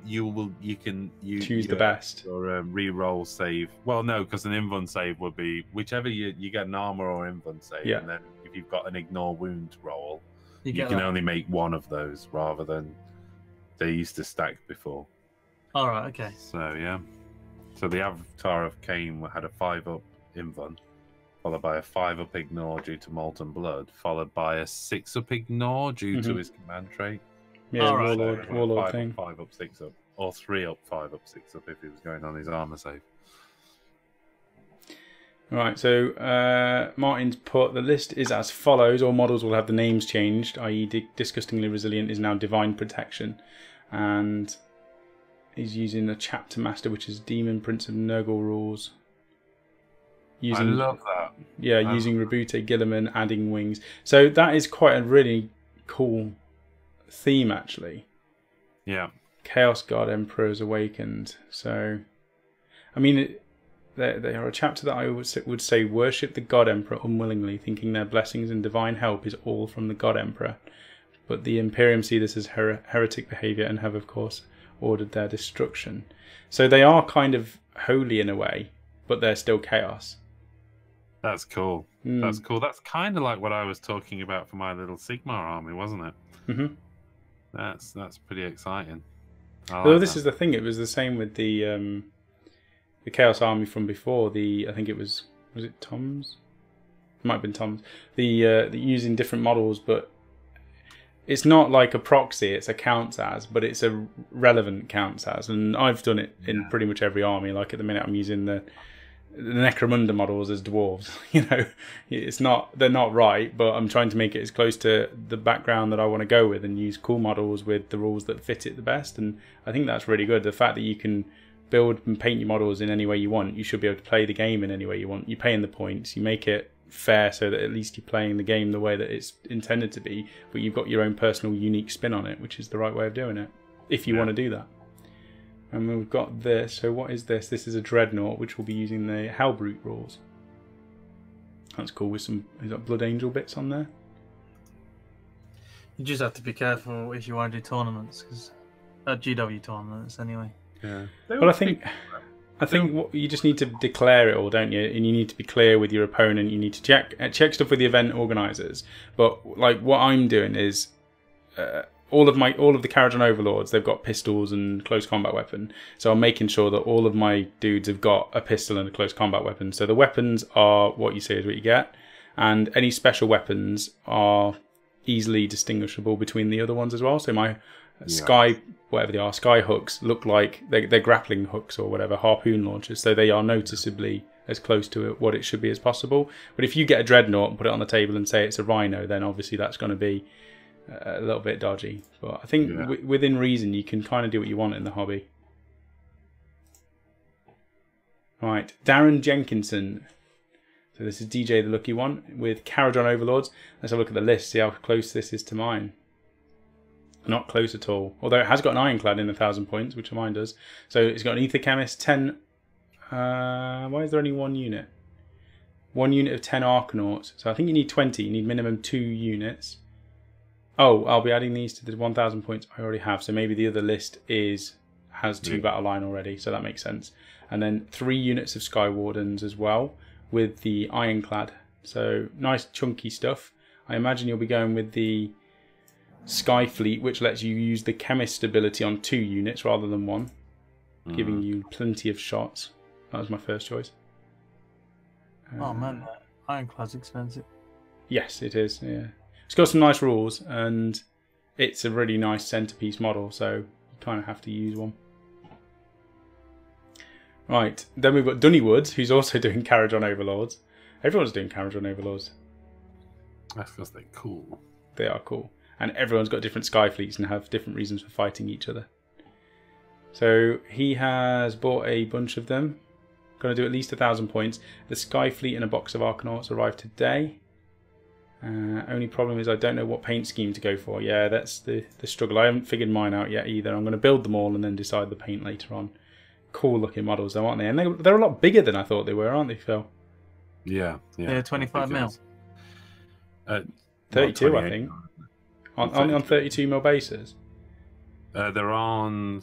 You can choose the best or re-roll save. Well, no, because an invuln save would be whichever you get an armor or invuln save, yeah. And then if you've got an ignore wound roll, you can that. only make one of those rather than they used to stack before. All right, okay. So yeah, so the avatar of Cain had a 5-up invuln, followed by a 5-up ignore due to molten blood, followed by a 6-up ignore due to his command trait. Yeah, right. warlord thing. 5-up, 6-up, or 3-up, 5-up, 6-up if he was going on his armor save. Right, so Martin's put the list is as follows. All models will have the names changed, i.e. Disgustingly Resilient is now Divine Protection. And he's using a Chapter Master, which is Demon Prince of Nurgle rules. I love that. Yeah, using Rebute Gilliman, adding wings. So that is quite a really cool theme, actually. Yeah. Chaos God Emperor's Awakened. So, I mean, they are a chapter that I would say worship the God Emperor unwillingly, thinking their blessings and divine help is all from the God Emperor. But the Imperium see this as heretic behaviour and have, of course, ordered their destruction. So they are kind of holy in a way, but they're still chaos. That's cool. That's cool. That's kind of like what I was talking about for my little Sigmar army, wasn't it? Mm-hmm. That's pretty exciting. Although this is the thing, it was the same with the Chaos Army from before. I think it was it Tom's? It might have been Tom's. The using different models, but it's not like a proxy. It's a counts as, but it's a relevant counts as, and I've done it in pretty much every army. Like at the minute, I'm using the Necromunda models as dwarves. You know, they're not right, but I'm trying to make it as close to the background that I want to go with and use cool models with the rules that fit it the best. And I think that's really good. The fact that you can build and paint your models in any way you want, you should be able to play the game in any way you want. You pay in the points, you make it fair so that at least you're playing the game the way that it's intended to be, but you've got your own personal unique spin on it, which is the right way of doing it, if you want to do that. And we've got this. So what is this? This is a Dreadnought, which will be using the Hellbrute rules. That's cool with some Blood Angel bits on there. You just have to be careful if you want to do tournaments, because GW tournaments anyway. Yeah. Well, I think you just need to declare it all, don't you? And you need to be clear with your opponent. You need to check stuff with the event organisers. But like what I'm doing is all of the Kharadron overlords, they've got pistols and close combat weapon. So I'm making sure that all of my dudes have got a pistol and a close combat weapon. So the weapons are what you see is what you get, and any special weapons are easily distinguishable between the other ones as well. So my sky, whatever they are, sky hooks look like they're grappling hooks or whatever, harpoon launchers. So they are noticeably as close to what it should be as possible. But if you get a Dreadnought and put it on the table and say it's a Rhino, then obviously that's going to be a little bit dodgy. But I think within reason, you can kind of do what you want in the hobby. Right, Darren Jenkinson. So this is DJ the Lucky One with Kharadron Overlords. Let's have a look at the list, see how close this is to mine. Not close at all. Although it has got an Ironclad in 1,000 points, which mine does. So it's got an Ether Chemist, 10... why is there only one unit? One unit of 10 Arcanauts. So I think you need 20. You need minimum 2 units. Oh, I'll be adding these to the 1,000 points I already have. So maybe the other list has 2 battle line already. So that makes sense. And then 3 units of Skywardens as well with the Ironclad. So nice chunky stuff. I imagine you'll be going with the Sky Fleet, which lets you use the Chemist ability on 2 units rather than 1, giving you plenty of shots. That was my first choice. Oh man, that Ironclad's expensive. Yes, it is. Yeah, it's got some nice rules, and it's a really nice centerpiece model, so you kind of have to use one. Right, then we've got Dunnywood, who's also doing Kharadron Overlords. Everyone's doing Kharadron Overlords. That's because they're cool. They are cool. And everyone's got different sky fleets and have different reasons for fighting each other. So he has bought a bunch of them. Going to do at least 1,000 points. The Sky Fleet and a box of Arcanauts arrived today. Only problem is I don't know what paint scheme to go for. Yeah, that's the struggle. I haven't figured mine out yet either. I'm going to build them all and then decide the paint later on. Cool looking models though, aren't they? And they're a lot bigger than I thought they were, aren't they, Phil? Yeah. Yeah, 25 mil. 32, I think. On 32 mil bases. They're on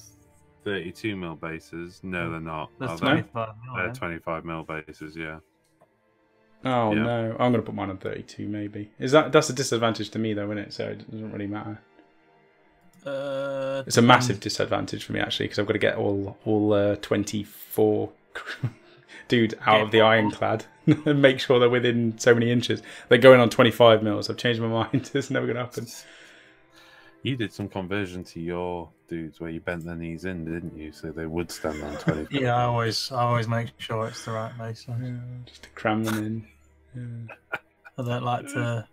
32 mil bases. No, they're not. That's 25 mil. They're 25 mil bases. Yeah. Oh no, I'm going to put mine on 32 maybe. That's a disadvantage to me though, isn't it? So it doesn't really matter. It's a massive disadvantage for me actually because I've got to get all 24 dude out of the Ironclad and make sure they're within so many inches. They're going on 25 mils. I've changed my mind. It's never going to happen. You did some conversion to your dudes where you bent their knees in, didn't you? So they would stand on 20. Yeah, I always make sure it's the right base. So. Yeah, just to cram them in. Yeah. I don't like to.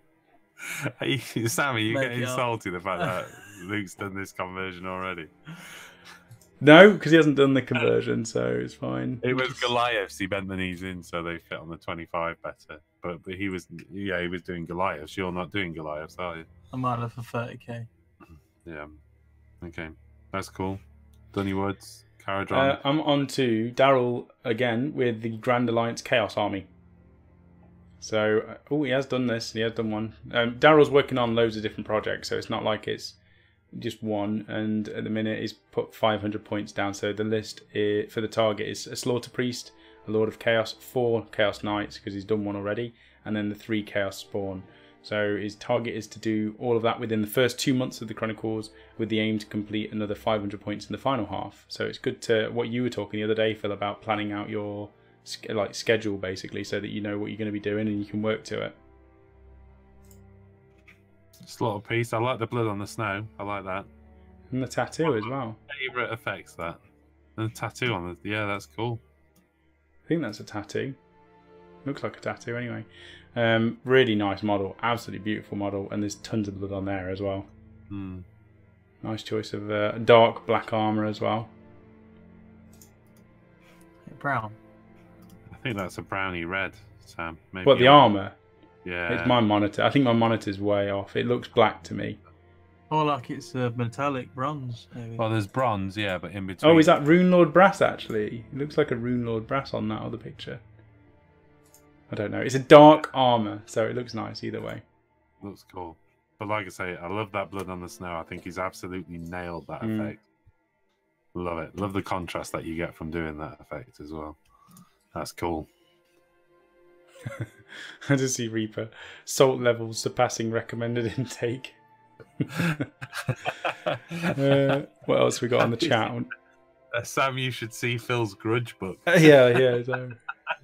Sammy, you get insulted the fact that Luke's done this conversion already. No, because he hasn't done the conversion, so it's fine. It was Goliaths. He bent the knees in so they fit on the 25 better. But he was doing Goliaths. You're not doing Goliaths, are you? I might have for 30k. Yeah. Okay, that's cool. Dunnywoods, Kharadron. I'm on to Daryl again with the Grand Alliance Chaos Army. So, he has done this. He has done one. Daryl's working on loads of different projects, so it's not like it's just one. And at the minute, he's put 500 points down. So the list for the target is a Slaughter Priest, a Lord of Chaos, 4 Chaos Knights because he's done one already, and then the 3 Chaos Spawn. So his target is to do all of that within the first 2 months of the Chronicles, with the aim to complete another 500 points in the final half. So it's good to what you were talking the other day, Phil, about planning out your schedule basically, so that you know what you're going to be doing and you can work to it. Slaughter Priest. I like the blood on the snow. I like that. And the tattoo as well. Favorite effects that. And the tattoo on the that's cool. I think that's a tattoo. Looks like a tattoo anyway. Really nice model, absolutely beautiful model, and there's tons of blood on there as well. Nice choice of dark black armor as well. Brown. I think that's a brownie red, Sam. Maybe What, the armor? Yeah. It's my monitor. I think my monitor's way off. It looks black to me. Or like it's a metallic bronze. Maybe. Well, there's bronze, yeah, but in between. Oh, is that Rune Lord brass actually? It looks like a Rune Lord brass on that other picture. I don't know. It's a dark armor, so it looks nice either way. Looks cool. But like I say, I love that blood on the snow. I think he's absolutely nailed that effect. Love it. Love the contrast that you get from doing that effect as well. That's cool. I just see Reaper. Salt levels surpassing recommended intake. What else we got on the chat? Sam, you should see Phil's grudge book. Yeah. So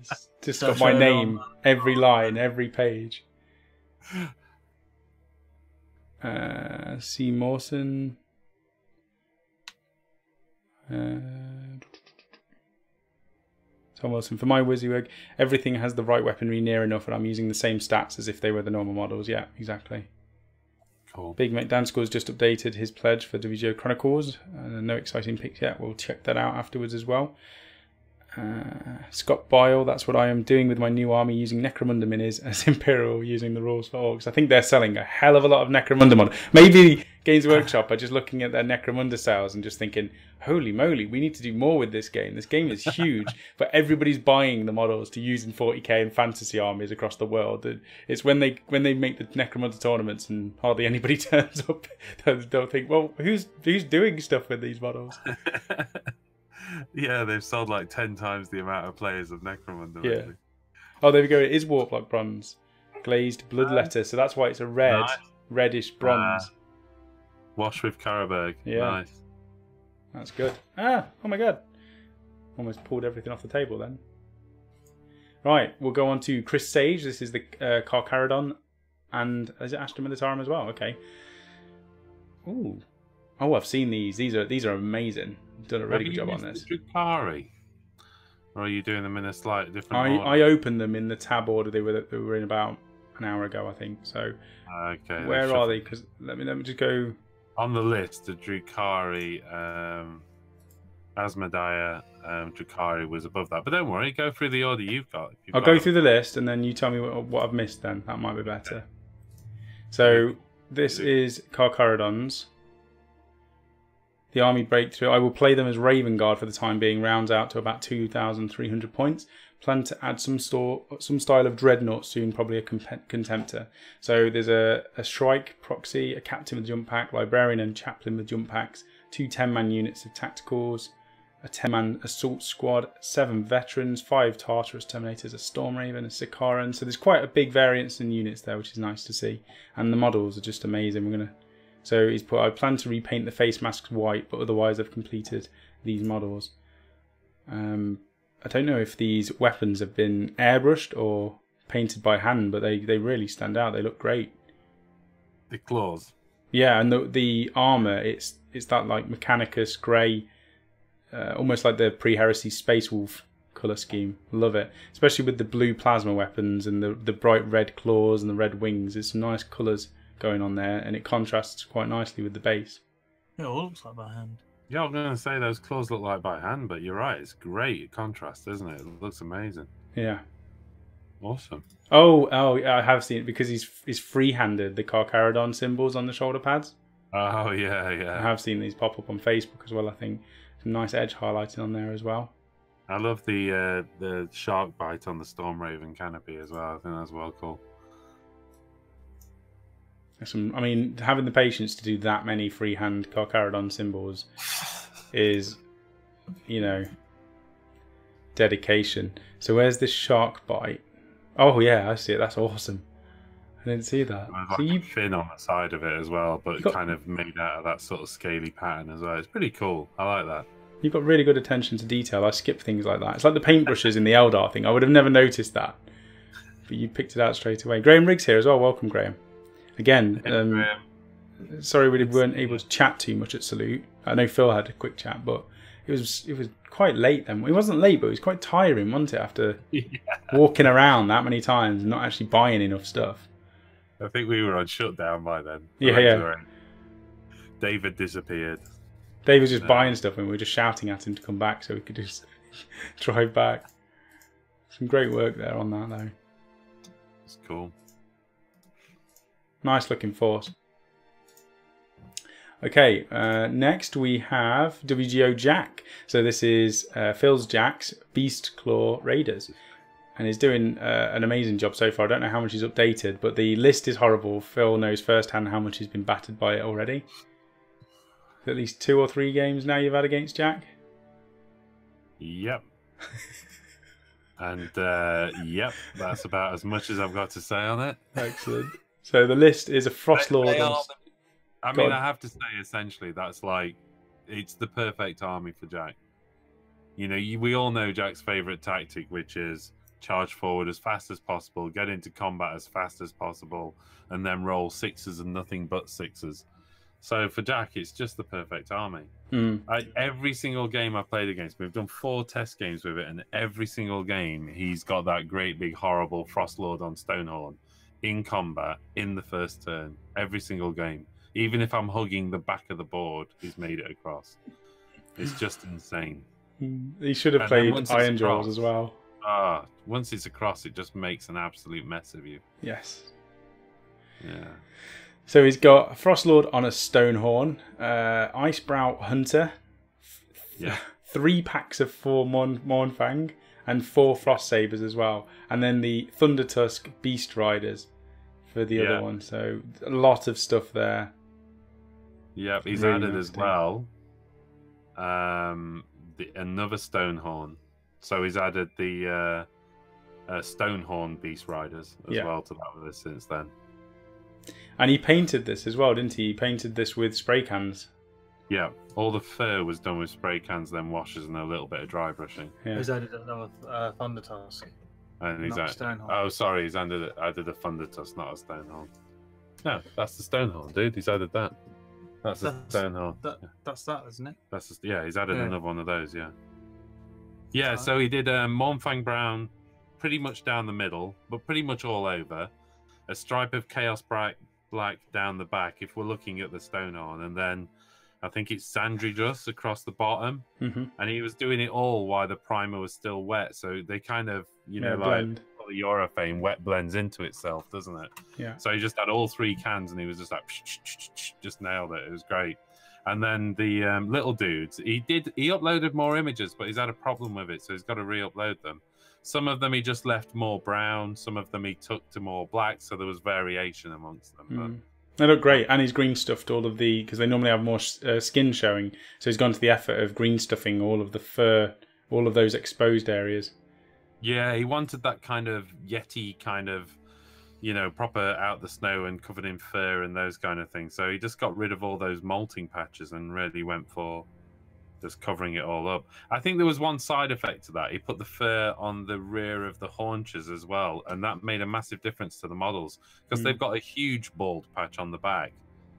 it's just got my name, every line, every page. C. Mawson. Tom Wilson, for my WYSIWYG, everything has the right weaponry near enough, and I'm using the same stats as if they were the normal models. Yeah, exactly. Cool. Big McDanscore's just updated his pledge for Division Chronicles. No exciting picks yet. We'll check that out afterwards as well. Scott Bile, that's what I am doing with my new army, using Necromunda minis as Imperial, using the rules for orcs. I think they're selling a hell of a lot of Necromunda mod. Maybe Games Workshop are just looking at their Necromunda sales and just thinking, holy moly, we need to do more with this game. This game is huge, but everybody's buying the models to use in 40k and fantasy armies across the world. It's when they make the Necromunda tournaments and hardly anybody turns up, they'll think, well, who's doing stuff with these models? Yeah, they've sold like 10 times the amount of players of Necromunda. Yeah. Lately. Oh, there we go. It is Warplock bronze, glazed bloodletter. So that's why it's a reddish bronze. Wash with Carcharodons. Yeah. Nice. That's good. Oh my god. Almost pulled everything off the table then. Right, we'll go on to Chris Sage. This is the Carcharodon. And is it Astra Militarum as well? Okay. Ooh. Oh, I've seen these. These are amazing. You've done a really good job on this. Drukhari? Or are you doing them in a slightly different order? I opened them in the tab order they were in about an hour ago, I think. So okay. Where are they? Because let me just go on the list. The Drukhari, Asmodeia, Drukhari was above that. But don't worry, go through the order you've got. I'll go through the list and then you tell me what I've missed. Then that might be better. So this is Carcharodons. The army breakthrough. I will play them as Raven Guard for the time being. Rounds out to about 2,300 points. Plan to add some style of dreadnought soon, probably a contemptor. So there's a Shrike proxy, a captain with jump pack, librarian and chaplain with jump packs, 2 10-man units of tacticals, a 10-man assault squad, 7 veterans, 5 Tartarus Terminators, a Storm Raven, a Sicaran. So there's quite a big variance in units there, which is nice to see. And the models are just amazing. So he's put, I plan to repaint the face masks white, but otherwise I've completed these models. I don't know if these weapons have been airbrushed or painted by hand, but they really stand out. They look great. The claws. Yeah, and the armour, it's that like Mechanicus grey, almost like the pre-Heresy Space Wolf colour scheme. Love it. Especially with the blue plasma weapons and the bright red claws and the red wings. There's some nice colours going on there, and it contrasts quite nicely with the base. It all looks like by hand. Yeah, I'm going to say those claws look like by hand, but you're right. It's great contrast, isn't it? It looks amazing. Yeah. Awesome. Oh, I have seen it because he's free-handed the Carcharodon symbols on the shoulder pads. Oh, yeah. I have seen these pop up on Facebook as well, I think. Some nice edge highlighting on there as well. I love the shark bite on the Storm Raven canopy as well. I think that's well cool. I mean, having the patience to do that many freehand Carcharodon symbols is, dedication. So where's this shark bite? Oh yeah, I see it. That's awesome. I didn't see that. There's like a fin on the side of it as well, but kind of made out of that sort of scaly pattern as well. It's pretty cool. I like that. You've got really good attention to detail. I skip things like that. It's like the paintbrushes in the Eldar thing. I would have never noticed that, but you picked it out straight away. Graham Riggs here as well. Welcome, Graham. Again, sorry we weren't able to chat too much at Salute. I know Phil had a quick chat, but it was quite late then. It wasn't late, but it was quite tiring, wasn't it, after walking around that many times and not actually buying enough stuff. I think we were on shutdown by then. Yeah. David disappeared. Dave was just buying stuff and we were just shouting at him to come back so we could just drive back. Some great work there on that, though. It's cool. Nice looking force. Okay, next we have WGO Jack. So this is Phil's Jack's Beastclaw Raiders. And he's doing an amazing job so far. I don't know how much he's updated, but the list is horrible. Phil knows firsthand how much he's been battered by it already. At least 2 or 3 games now you've had against Jack? Yep. And yep, that's about as much as I've got to say on it. Excellent. So the list is a Frostlord. I mean, I have to say, essentially, that's like, it's the perfect army for Jack. We all know Jack's favourite tactic, which is charge forward as fast as possible, get into combat as fast as possible, and then roll 6s and nothing but 6s. So for Jack, it's just the perfect army. Every single game I've played against, we've done 4 test games with it, and every single game, he's got that great big horrible Frostlord on Stonehorn in combat in the first turn. Every single game. Even if I'm hugging the back of the board, he's made it across. It's just insane. He should have And then played once it's Iron Jaws across- as well. Once it's across, it just makes an absolute mess of you. Yes. Yeah. So he's got Frostlord on a Stonehorn, Icebrow Hunter, Yeah. 3 packs of 4 Mournfang, and 4 Frost Sabers as well. And then the Thundertusk Beast Riders for the other one. So a lot of stuff there. Yep, he's Really added nice as well another Stonehorn. So he's added the Stonehorn Beast Riders as well to that list since then. And he painted this as well, didn't he? He painted this with spray cans. Yeah, all the fur was done with spray cans, then washes, and a little bit of dry brushing. Yeah. He's added another Thundertusk. And he's Not Stonehorn. Oh, sorry, he's added a Thundertusk, not a Stonehorn. No, that's the Stonehorn, dude. He's added that. That's a Stonehorn. That's that, isn't it? He's added another one of those. Yeah. So he did Mournfang Brown, pretty much down the middle, but pretty much all over. A stripe of Chaos Black down the back, if we're looking at the Stonehorn, and then I think it's Sandridus across the bottom. And he was doing it all while the primer was still wet, so they kind of, blend. like the urethane wet blends into itself, doesn't it? Yeah. So he just had all 3 cans, and he was just like, just nailed it. It was great. And then the little dudes, he uploaded more images, but he's had a problem with it, so he's got to re-upload them. Some of them he just left more brown, some of them he took to more black, so there was variation amongst them. They look great, and he's green stuffed all of the, because they normally have more skin showing, so he's gone to the effort of green stuffing all of the fur, all of those exposed areas. Yeah, he wanted that kind of Yeti kind of, proper out the snow and covered in fur and those kind of things. So he just got rid of all those molting patches and really went for just covering it all up. I think there was one side effect to that. He put the fur on the rear of the haunches as well, and that made a massive difference to the models because they've got a huge bald patch on the back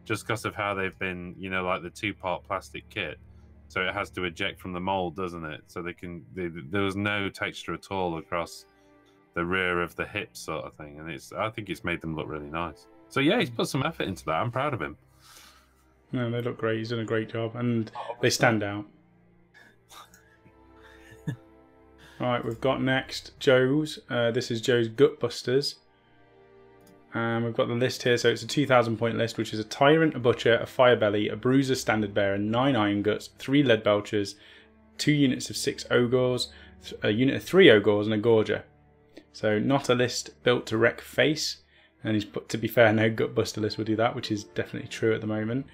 just because of how they've been, like the 2-part plastic kit. So it has to eject from the mold, doesn't it? So there was no texture at all across the rear of the hips sort of thing, and I think it's made them look really nice. So yeah, he's put some effort into that. I'm proud of him. No, they look great. He's done a great job, and they stand out. All right, we've got next Joe's. This is Joe's Gutbusters. And we've got the list here. So it's a 2,000 point list, which is a Tyrant, a Butcher, a Firebelly, a Bruiser Standard Bearer, 9 Iron Guts, 3 Lead Belchers, 2 units of 6 Ogres, a unit of 3 Ogres, and a Gorger. So not a list built to wreck face. And he's put, to be fair, no Gutbuster list will do that, which is definitely true at the moment.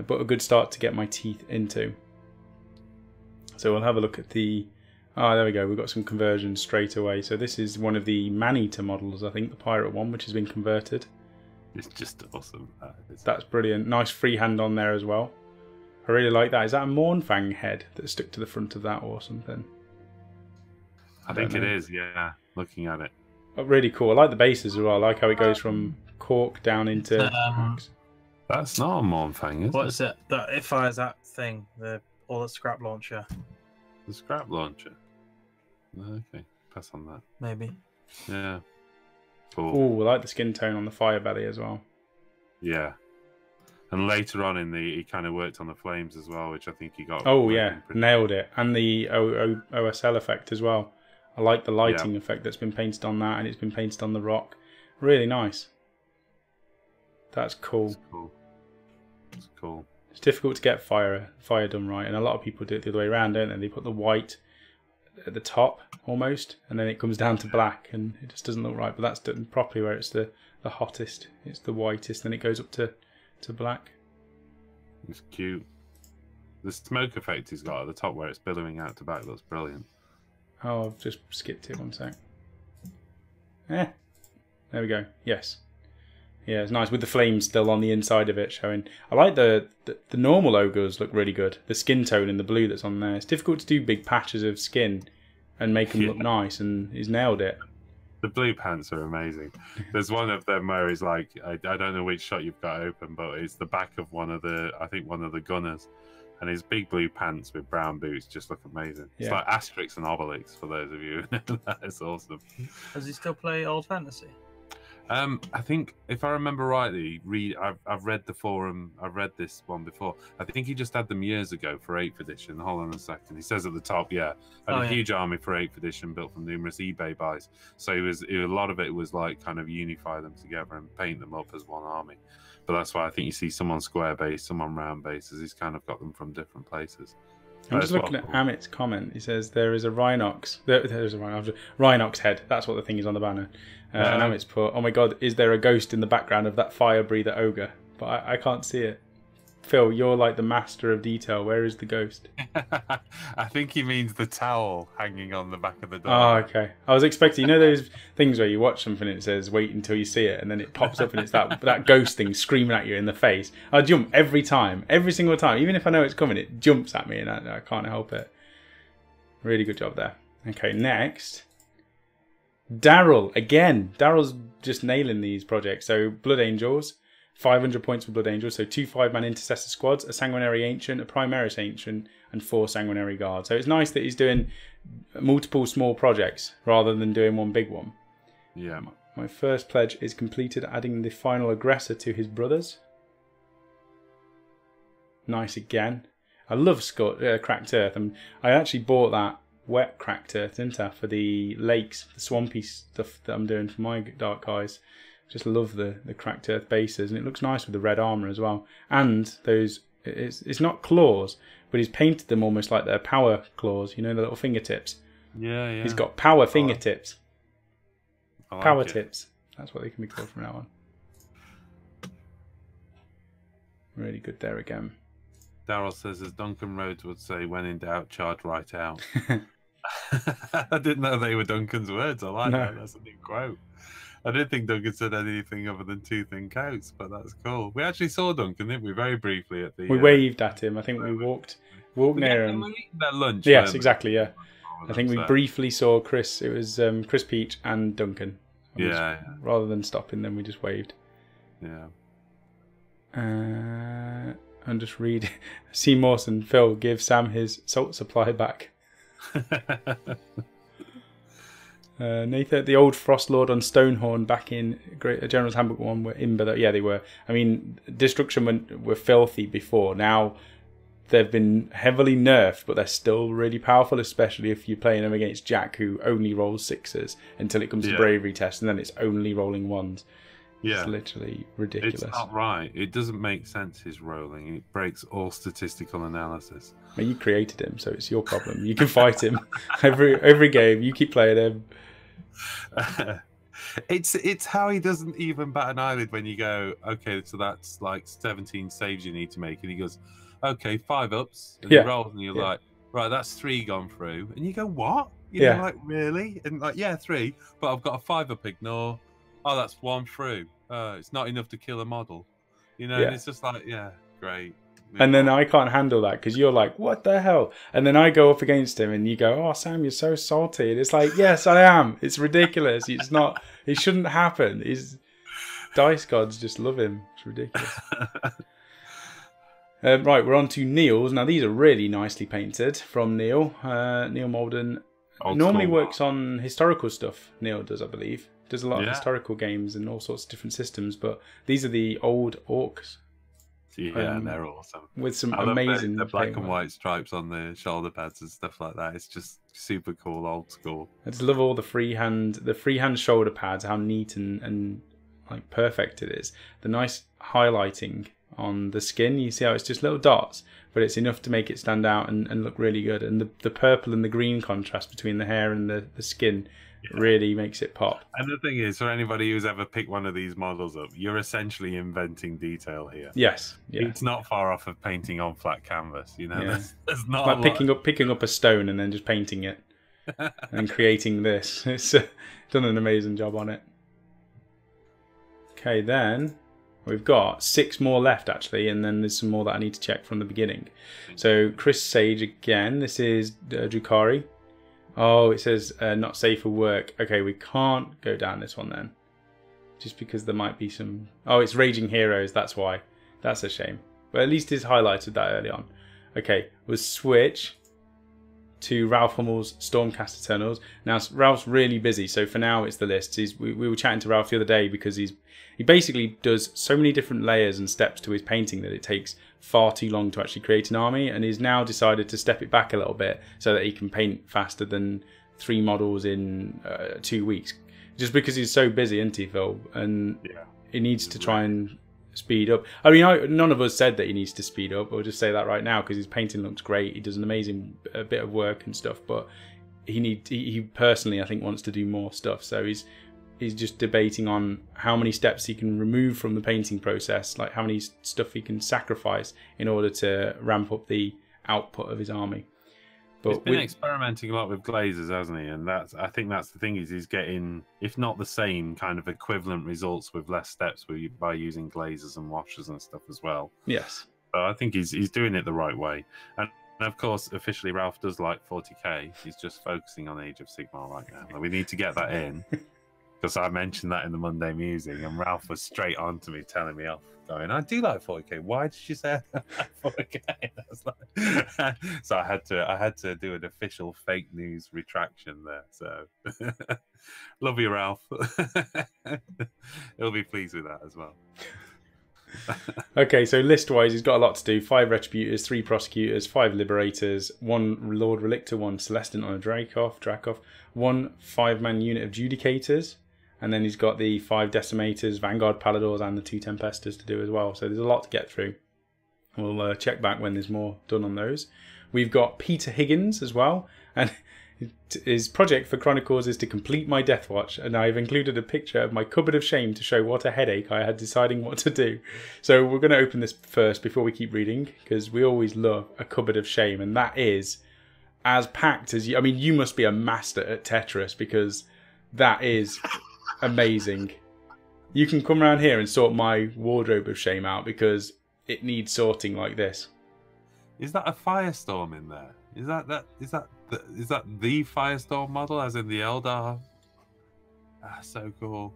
But a good start to get my teeth into. So we'll have a look at the... Ah, there we go. We've got some conversions straight away. So this is one of the Man-Eater models, I think, the Pirate one, which has been converted. It's just awesome. That's brilliant. Nice freehand on there as well. I really like that. Is that a Mournfang head that stuck to the front of that or something? I think it is, yeah, looking at it. Oh, really cool. I like the bases as well. I like how it goes from cork down into... That's not a Mournfang, is it? What is it? It fires that thing, the scrap launcher. The scrap launcher? Okay, pass on that. Maybe. Yeah. Cool. Oh, I like the skin tone on the Firebelly as well. Yeah. And later on he kind of worked on the flames as well, which I think he got... Oh, yeah. Nailed it. And the OSL effect as well. I like the lighting effect that's been painted on that, and it's been painted on the rock. Really nice. That's cool. That's cool. That's cool. It's difficult to get fire done right, and a lot of people do it the other way around, don't they? They put the white at the top almost, and then it comes down to black, and it just doesn't look right. But that's done properly, where it's the hottest, it's the whitest, then it goes up to black. It's cute. The smoke effect he's got at the top, where it's billowing out to back, looks brilliant. Oh, I've just skipped it 1 sec. There we go. Yes. Yeah, it's nice with the flames still on the inside of it showing. I like the normal ogres look really good. The skin tone in the blue that's on there. It's difficult to do big patches of skin and make them look nice, and he's nailed it. The blue pants are amazing. There's one of them where he's like, I don't know which shot you've got open, but it's the back of one of the gunners. And his big blue pants with brown boots just look amazing. Yeah. It's like Asterix and Obelix for those of you. That is awesome. Does he still play Old Fantasy? I think if I remember rightly, I've read the forum. I've read this one before. I think he just had them years ago for 8th edition. Hold on a second. He says at the top, had a huge army for 8th edition built from numerous eBay buys. So a lot of it was like kind of unify them together and paint them up as one army. But that's why I think you see some on square base, some on round bases. He's kind of got them from different places. I'm just looking at Amit's comment. He says there is a Rhinox. There's a Rhinox head. That's what the thing is on the banner. And Amit's put, oh my god, is there a ghost in the background of that fire breather ogre? But I can't see it. Phil, you're like the master of detail. Where is the ghost? I think he means the towel hanging on the back of the door. Oh, okay. I was expecting, those things where you watch something and it says wait until you see it, and then it pops up and it's that ghost thing screaming at you in the face. I jump every time, every single time. Even if I know it's coming, it jumps at me and I can't help it. Really good job there. Okay, next. Daryl, again. Daryl's just nailing these projects. So, Blood Angels. 500 points for Blood Angels, so 2 5-man intercessor squads, a sanguinary ancient, a primaris ancient, and 4 sanguinary guards. So it's nice that he's doing multiple small projects rather than doing one big one. Yeah. My first pledge is completed, adding the final aggressor to his brothers. Nice again. I love cracked earth. I actually bought that wet cracked earth, didn't I, for the lakes, the swampy stuff that I'm doing for my Dark Eyes. Just love the cracked earth bases, and it looks nice with the red armor as well. And those, it's not claws, but he's painted them almost like they're power claws. The little fingertips. Yeah. He's got power fingertips. Like power tips. That's what they can be called from now on. Really good there again. Daryl says, as Duncan Rhodes would say, when in doubt, charge right out. I didn't know they were Duncan's words. I like that. That's a new quote. I didn't think Duncan said anything other than 2 thin coats, but that's cool. We actually saw Duncan, didn't we? Very briefly at the. We waved at him. I think we walked near him. We eating that lunch. Yes, exactly. Yeah, I think we briefly saw Chris. It was Chris Peach and Duncan. Yeah. Rather than stopping them, we just waved. Yeah. And just read. C. Mawson, Phil, give Sam his salt supply back. Nathan, the old Frost Lord on Stonehorn back in General's Handbook 1 were Imber. Yeah, they were. I mean, Destruction were filthy before. Now they've been heavily nerfed, but they're still really powerful, especially if you're playing them against Jack, who only rolls 6s until it comes to bravery test, and then it's only rolling 1s. Yeah. It's literally ridiculous. It's not right. It doesn't make sense, his rolling. It breaks all statistical analysis. Well, you created him, so it's your problem. You can fight him every game. You keep playing him. It's how he doesn't even bat an eyelid when you go, okay, so that's like 17 saves you need to make, and he goes, okay, 5 ups, and he rolls, and you're like, right, that's 3 gone through, and you go, what? You're like, really? And like, 3, but I've got a 5 up ignore. Oh, that's 1 through. It's not enough to kill a model, and it's just like, great. And then I can't handle that because you're like, what the hell? And then I go up against him and you go, oh, Sam, you're so salty. And it's like, yes, I am. It's ridiculous. It's not, it shouldn't happen. Dice gods just love him. It's ridiculous. Right, we're on to Neil's. Now, these are really nicely painted from Neil. Neil Malden normally works on historical stuff. Neil does, I believe. Does a lot of historical games and all sorts of different systems. But these are the old orcs. Yeah, they're awesome. With some amazing the black and white stripes on the shoulder pads and stuff like that. It's just super cool, old school. I just love all the freehand shoulder pads, how neat and like perfect it is. The nice highlighting on the skin. You see how it's just little dots, but it's enough to make it stand out and look really good. And the purple and the green contrast between the hair and the skin really makes it pop. And the thing is, for anybody who's ever picked one of these models up, you're essentially inventing detail here. Yes, it's not far off of painting on flat canvas. There's not like picking up a stone and then just painting it and creating this. It's done an amazing job on it. Okay, then we've got 6 more left actually, and then there's some more that I need to check from the beginning. So Chris Sage again. This is Drukari. Oh, it says not safe for work. Okay, we can't go down this one then. Just because there might be some... Oh, it's Raging Heroes, that's why. That's a shame. But at least it's highlighted that early on. Okay, we'll switch to Ralph Hummel's Stormcast Eternals. Now, Ralph's really busy, so for now it's the list. We were chatting to Ralph the other day because he basically does so many different layers and steps to his painting that it takes far too long to actually create an army, and he's now decided to step it back a little bit so that he can paint faster than 3 models in 2 weeks. Just because he's so busy, isn't he, Phil? And he needs to try and speed up. I mean, none of us said that he needs to speed up. I'll just say that right now because his painting looks great. He does an amazing bit of work and stuff, but he personally, I think, wants to do more stuff. So he's just debating on how many steps he can remove from the painting process, like how many stuff he can sacrifice in order to ramp up the output of his army. But he's been experimenting a lot with glazes, hasn't he? And I think that's the thing, is he's getting, if not the same, kind of equivalent results with less steps by using glazes and washers and stuff as well. Yes. So I think he's doing it the right way. And of course, officially, Ralph does like 40k. He's just focusing on Age of Sigmar right now. We need to get that in. Because I mentioned that in the Monday Musing, and Ralph was straight on to me, telling me off, going, "I do like 40k. Why did you say I like 40k?" So I had to do an official fake news retraction there. So love you, Ralph. He'll be pleased with that as well. Okay, so list-wise, he's got a lot to do. 5 Retributors, 3 Prosecutors, 5 Liberators, 1 Lord Relictor, 1 Celestant on a Dracov, 1 5-man unit of Judicators, and then he's got the 5 Decimators, Vanguard Paladors, and the 2 Tempestors to do as well. So there's a lot to get through. We'll check back when there's more done on those. We've got Peter Higgins as well, and his project for Chronicles is to complete my Death Watch, and I've included a picture of my cupboard of shame to show what a headache I had deciding what to do. So we're going to open this first before we keep reading, because we always love a cupboard of shame, and that is as packed as you. I mean, you must be a master at Tetris, because that is amazing. You can come around here and sort my wardrobe of shame out, because it needs sorting like this. Is that a Firestorm in there? Is that the Firestorm model, as in the Eldar? Ah, so cool.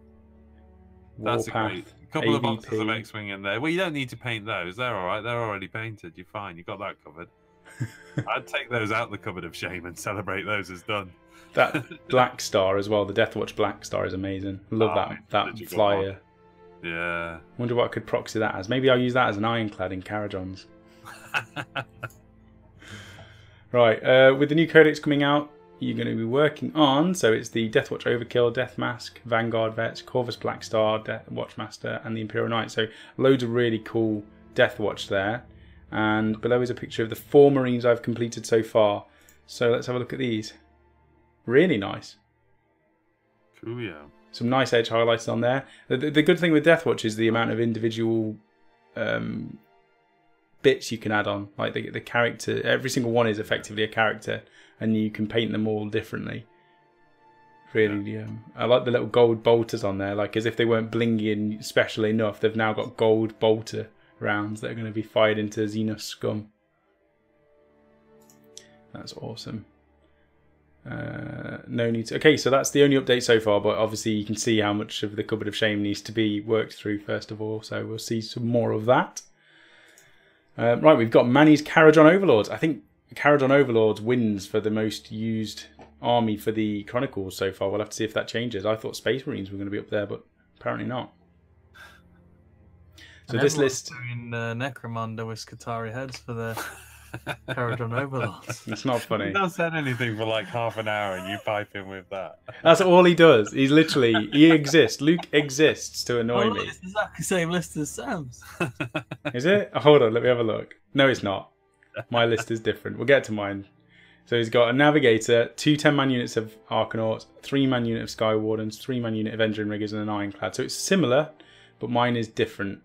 That's Warpath, a great couple of AVP. boxes of X-Wing in there. Well, you don't need to paint those. They're all right. They're already painted. You're fine. You got that covered. I'd take those out the cupboard of shame and celebrate those as done. That Black Star as well, the Death Watch Black Star is amazing. Love that flyer. Yeah. Wonder what I could proxy that as. Maybe I'll use that as an ironclad in Kharadrons. Right, with the new codex coming out, you're going to be working on, so it's the Death Watch Overkill, Death Mask, Vanguard Vets, Corvus Black Star, Death Watchmaster, and the Imperial Knight. So loads of really cool Death Watch there. And below is a picture of the 4 Marines I've completed so far. So let's have a look at these. Really nice. Cool, yeah. Some nice edge highlights on there. The good thing with Death Watch is the amount of individual bits you can add on. Like the character, every single one is effectively a character, and you can paint them all differently. Really, I like the little gold bolters on there, like as if they weren't blingy and special enough. They've now got gold bolter rounds that are going to be fired into Xenos scum. That's awesome. No need to... Okay, so that's the only update so far, but obviously you can see how much of the Cupboard of Shame needs to be worked through first of all, so we'll see some more of that. Right, we've got Manny's Kharadron Overlords. I think Kharadron Overlords wins for the most used army for the Chronicles so far. We'll have to see if that changes. I thought Space Marines were going to be up there, but apparently not. So and this list... doing Necromunda with Skitarii heads for the Kharadron Overlords. It's not funny. He's not said anything for like half an hour and you pipe in with that. That's all he does. He's literally... He exists. Luke exists to annoy me. It's exactly the same list as Sam's. Is it? Hold on, let me have a look. No, it's not. My list is different. We'll get to mine. So he's got a Navigator, 2 10-man units of Arcanauts, 3-man unit of Sky Wardens, 3-man unit of Engine Riggers, and an Ironclad. So it's similar, but mine is different.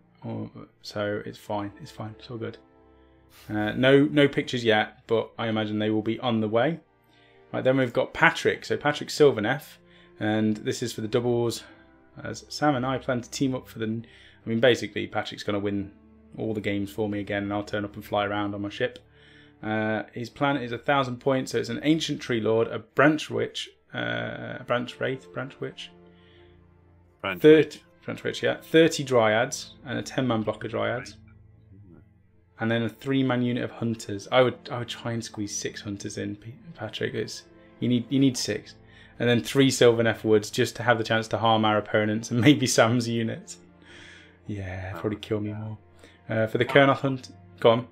So it's fine. It's fine. It's all good. No pictures yet, but I imagine they will be on the way. Right, then we've got Patrick. So Patrick Sylvaneth, and this is for the doubles. As Sam and I plan to team up for the... I mean, basically, Patrick's going to win all the games for me again, and I'll turn up and fly around on my ship. His plan is 1,000 points, so it's an Ancient Tree Lord, a Branch Witch, Branch Wraith, Branch Witch. Branch Witch, yeah. 30 Dryads, and a 10-man block of Dryads. and then a 3-man unit of hunters. I would try and squeeze 6 hunters in, Patrick. You need 6, and then 3 Sylvaneth woods just to have the chance to harm our opponents, and maybe Sam's units. Yeah, probably kill me more. For the Colonel hunt, go on.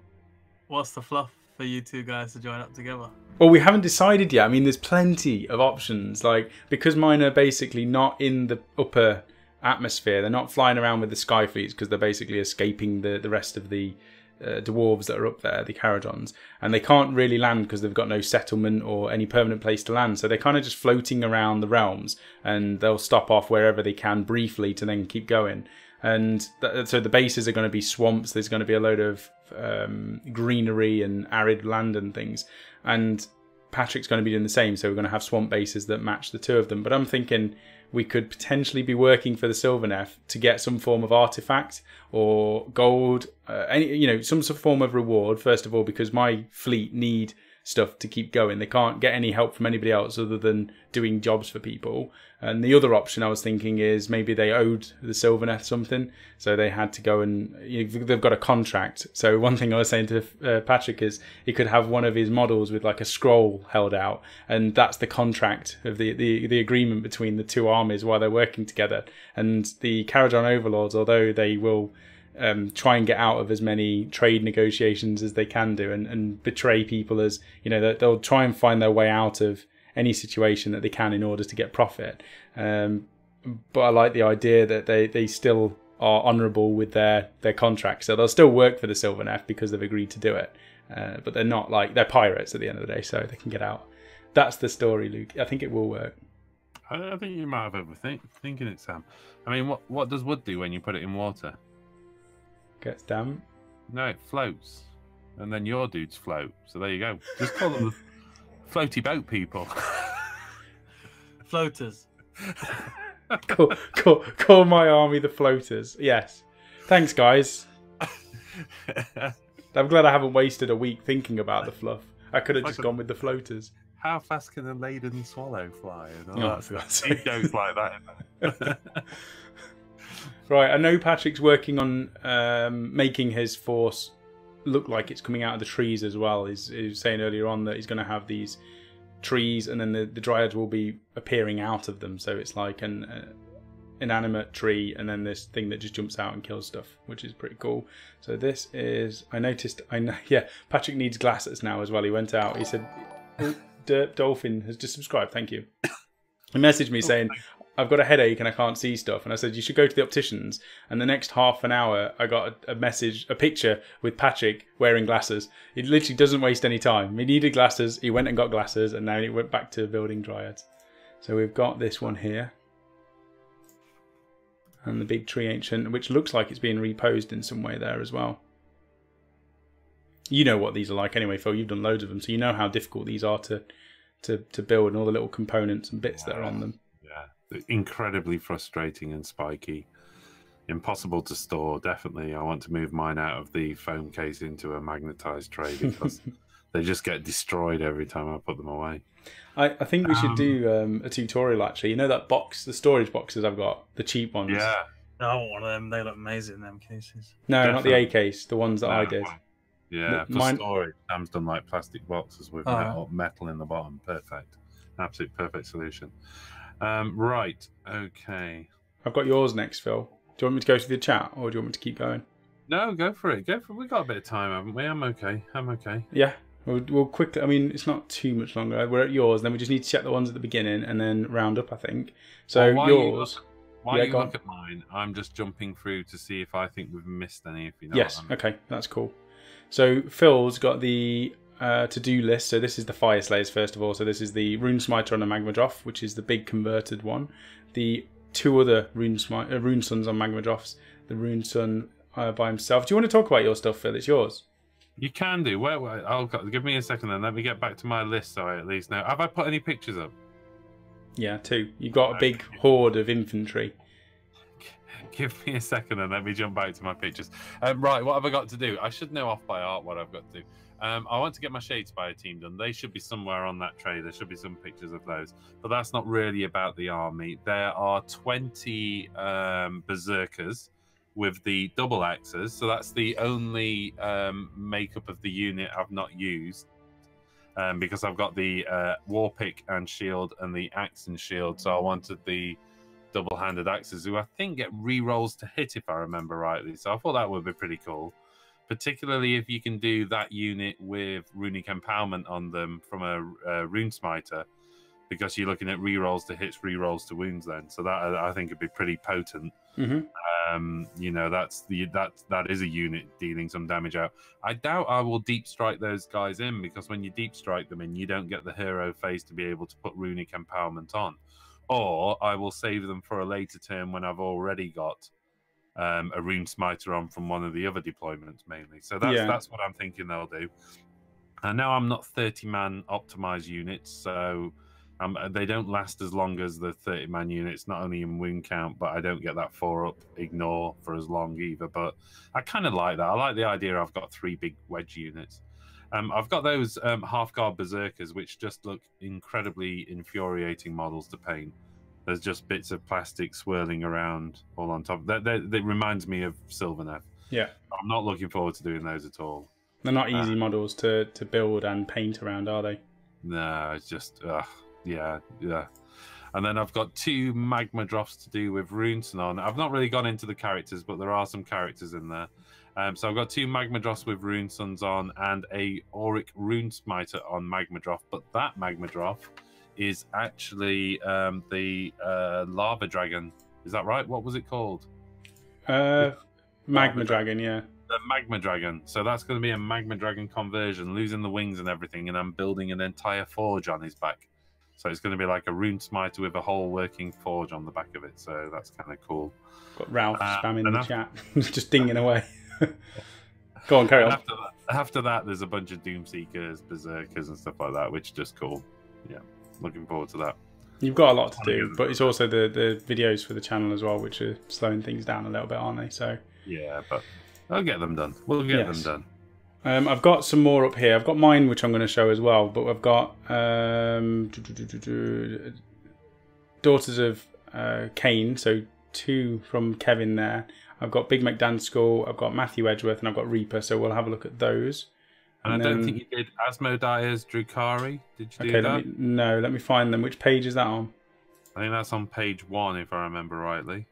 What's the fluff for you two guys to join up together? Well, we haven't decided yet. I mean, there's plenty of options. Like, because mine are basically not in the upper atmosphere, they're not flying around with the sky fleets because they're basically escaping the rest of the dwarves that are up there, the Charodons, and they can't really land because they've got no settlement or any permanent place to land. So they're kind of just floating around the realms, and they'll stop off wherever they can briefly to then keep going. And so the bases are going to be swamps. There's going to be a load of greenery and arid land and things. And Patrick's going to be doing the same. So we're going to have swamp bases that match the two of them. But I'm thinking we could potentially be working for the Sylvaneth to get some form of artifact or gold, some form of reward. First of all, because my fleet need stuff to keep going. They can't get any help from anybody else other than doing jobs for people. And the other option I was thinking is maybe they owed the Sylvaneth something, so they had to go and they've got a contract. So one thing I was saying to Patrick is he could have one of his models with like a scroll held out, and that's the contract of the agreement between the two armies while they're working together. And the Kharadron overlords, although they will try and get out of as many trade negotiations as they can do, and betray people, as they'll try and find their way out of any situation that they can in order to get profit. But I like the idea that they still are honourable with their contract, so they'll still work for the Sylvaneth because they've agreed to do it. But they're not they're pirates at the end of the day, so they can get out. That's the story, Luke. I think it will work. I think you might have overthinking it, Sam. I mean, what does wood do when you put it in water? Gets damp. No, it floats, and then your dudes float. So there you go. Just call them the floaty boat people. Floaters. Call my army the floaters. Yes. Thanks, guys. I'm glad I haven't wasted a week thinking about the fluff. I could have just gone with the floaters. How fast can a laden swallow fly? That's it goes like that. Right, I know Patrick's working on making his force look like it's coming out of the trees as well. He was saying earlier on that he's going to have these trees, and then the dryads will be appearing out of them. So it's like an inanimate tree, and then this thing that just jumps out and kills stuff, which is pretty cool. So this is, yeah, Patrick needs glasses now as well. He went out, he said, Dirt Dolphin has just subscribed, thank you. He messaged me saying, I've got a headache and I can't see stuff. And I said, you should go to the opticians. And the next half an hour, I got a picture with Patrick wearing glasses. He literally doesn't waste any time. He needed glasses. He went and got glasses, and now he went back to building dryads. So we've got this one here. And the big tree ancient, which looks like it's being reposed in some way there as well. You know what these are like anyway, Phil. You've done loads of them. So you know how difficult these are to build, and all the little components and bits that are on them. Incredibly frustrating and spiky, impossible to store. Definitely, I want to move mine out of the foam case into a magnetized tray because they just get destroyed every time I put them away. I think we should do a tutorial actually. You know that box, the storage boxes I've got, the cheap ones. Yeah, I want one of them. They look amazing, them cases. No, definitely. Not the A case, the ones that I did. Yeah, for storage, Sam's done like plastic boxes with metal in the bottom. Perfect, absolute perfect solution. Right, okay. I've got yours next, Phil. Do you want me to go to the chat, or do you want me to keep going? No, go for it. We've got a bit of time, haven't we? I'm okay. Yeah, we'll quickly. I mean, it's not too much longer. We're at yours, then we just need to check the ones at the beginning and then round up, I think. So well, yours. While you look at mine, I'm just jumping through to see if I think we've missed any. If you know. Yes. Okay, that's cool. So Phil's got the to-do list. So this is the Fire Slayers first of all. So this is the Rune Smiter on a Magmadroth, which is the big converted one. The two other Rune Suns on Magmadroths. The Rune Sun by himself. Do you want to talk about your stuff, Phil? It's yours. You can do. Give me a second then. Let me get back to my list so I at least know. Have I put any pictures up? Yeah, 2. You've got a big horde of infantry. Give me a second and let me jump back to my pictures. Right, what have I got to do? I should know off by heart what I've got to do. I want to get my Shadespire team done. They should be somewhere on that tray. There should be some pictures of those. But that's not really about the army. There are 20 berserkers with the double axes. So that's the only makeup of the unit I've not used. Because I've got the war pick and shield and the axe and shield, so I wanted the double-handed axes, who I think get re-rolls to hit if I remember rightly. So I thought that would be pretty cool, particularly if you can do that unit with runic empowerment on them from a rune smiter, because you're looking at re-rolls to hits, re-rolls to wounds. Then, so that I think would be pretty potent. You know, that is a unit dealing some damage out. I doubt I will deep strike those guys in, because when you deep strike them in, you don't get the hero phase to be able to put runic empowerment on. Or I will save them for a later turn when I've already got a rune smiter on from one of the other deployments mainly. So that's what I'm thinking they'll do. And now I'm not 30-man optimized units, so they don't last as long as the 30-man units, not only in wound count, but I don't get that 4-up ignore for as long either. But I kind of like that. I like the idea I've got 3 big wedge units. I've got those half-guard berserkers, which just look incredibly infuriating models to paint. There's just bits of plastic swirling around all on top. That reminds me of Sylvaneth. Yeah. I'm not looking forward to doing those at all. They're not easy models to build and paint around, are they? No, it's just... yeah. And then I've got 2 magma drops to do with runes on. I've not really gone into the characters, but there are some characters in there. So I've got 2 magma drops with rune suns on and a auric rune smiter on magma drop. But that magma drop is actually the lava dragon. Is that right? What was it called? Magma dragon, yeah. The magma dragon. So that's going to be a magma dragon conversion, losing the wings and everything, and I'm building an entire forge on his back. So it's going to be like a rune smiter with a whole working forge on the back of it. So that's kind of cool. Got Ralph spamming the chat, just dinging away. Go on, carry on. After that, there's a bunch of Doomseekers, Berserkers, and stuff like that, which is just cool. Yeah, looking forward to that. You've got a lot to do, but it's also the videos for the channel as well, which are slowing things down a little bit, aren't they? So yeah, but I'll get them done. We'll get them done. I've got some more up here. I've got mine, which I'm going to show as well, but I've got Daughters of Cain, so 2 from Kevin there. I've got Big McDanskull, I've got Matthew Edgeworth, and I've got Reaper, so we'll have a look at those. And I don't think you did Asmodeus Drukari. Did you do that? Let me find them. Which page is that on? I think that's on page 1, if I remember rightly.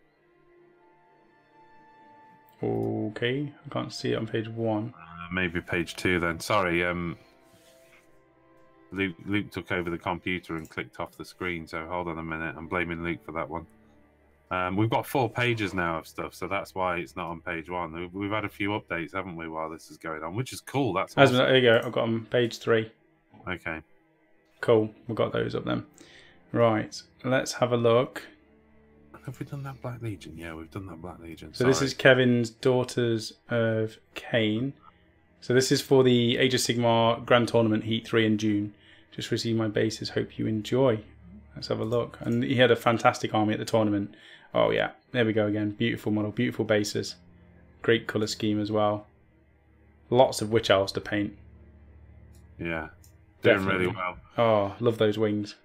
Okay, I can't see it on page 1. Maybe page 2 then. Sorry, Luke took over the computer and clicked off the screen, so hold on a minute. I'm blaming Luke for that one. We've got 4 pages now of stuff, so that's why it's not on page 1. We've had a few updates, haven't we, while this is going on, which is cool. That's awesome. There you go. I've got on page 3. Okay. Cool. We've got those up then. Right. Let's have a look. Have we done that Black Legion? Yeah, we've done that Black Legion. So this is Kevin's Daughters of Cain. So this is for the Age of Sigmar Grand Tournament Heat 3 in June. Just received my bases. Hope you enjoy. Let's have a look. And he had a fantastic army at the tournament. Oh yeah, there we go again. Beautiful model, beautiful bases. Great colour scheme as well. Lots of Witch Elves to paint. Yeah, doing really well. Oh, love those wings.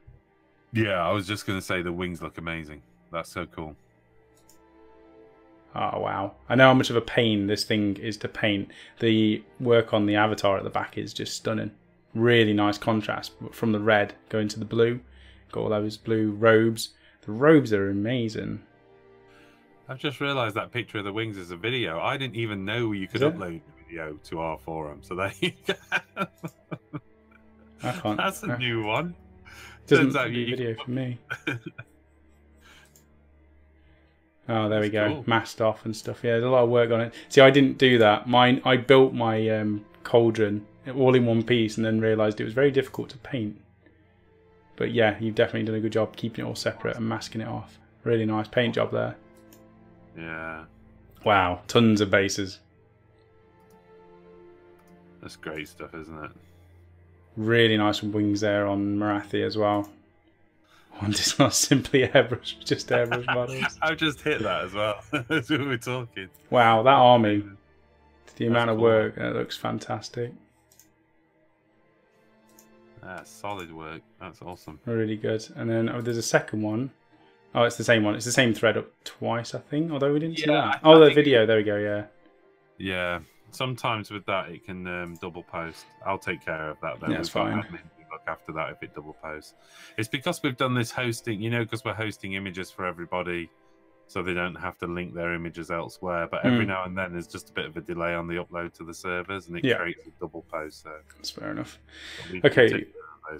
Yeah, I was just going to say the wings look amazing. That's so cool. Oh wow. I know how much of a pain this thing is to paint. The work on the avatar at the back is just stunning. Really nice contrast from the red going to the blue. Got all those blue robes. The robes are amazing. I've just realised that picture of the wings is a video. I didn't even know you could upload the video to our forum. So there you go. I can't. That's a new one. Doesn't turns be a video for me. Oh, there we go. Cool. Masked off and stuff. Yeah, there's a lot of work on it. See, I didn't do that. I built my cauldron all in one piece and then realised it was very difficult to paint. But yeah, you've definitely done a good job keeping it all separate and masking it off. Really nice paint job there. Yeah. Wow, tons of bases. That's great stuff, isn't it? Really nice wings there on Marathi as well. It's not simply airbrush, just airbrush models. I've just hit that as well as we were talking. Wow, that army. The amount of work, it looks fantastic. That's solid work. That's awesome. Really good. And then there's a second one. Oh, it's the same one. It's the same thread up twice, I think. Although we didn't see that. I The think video. There we go. Yeah. Yeah. Sometimes with that, it can double post. I'll take care of that, though. Yeah, that's fine. Look after that if it double posts. It's because we've done this hosting, because we're hosting images for everybody, so they don't have to link their images elsewhere. But every now and then, there's just a bit of a delay on the upload to the servers, and it creates a double post. So that's fair enough. Okay.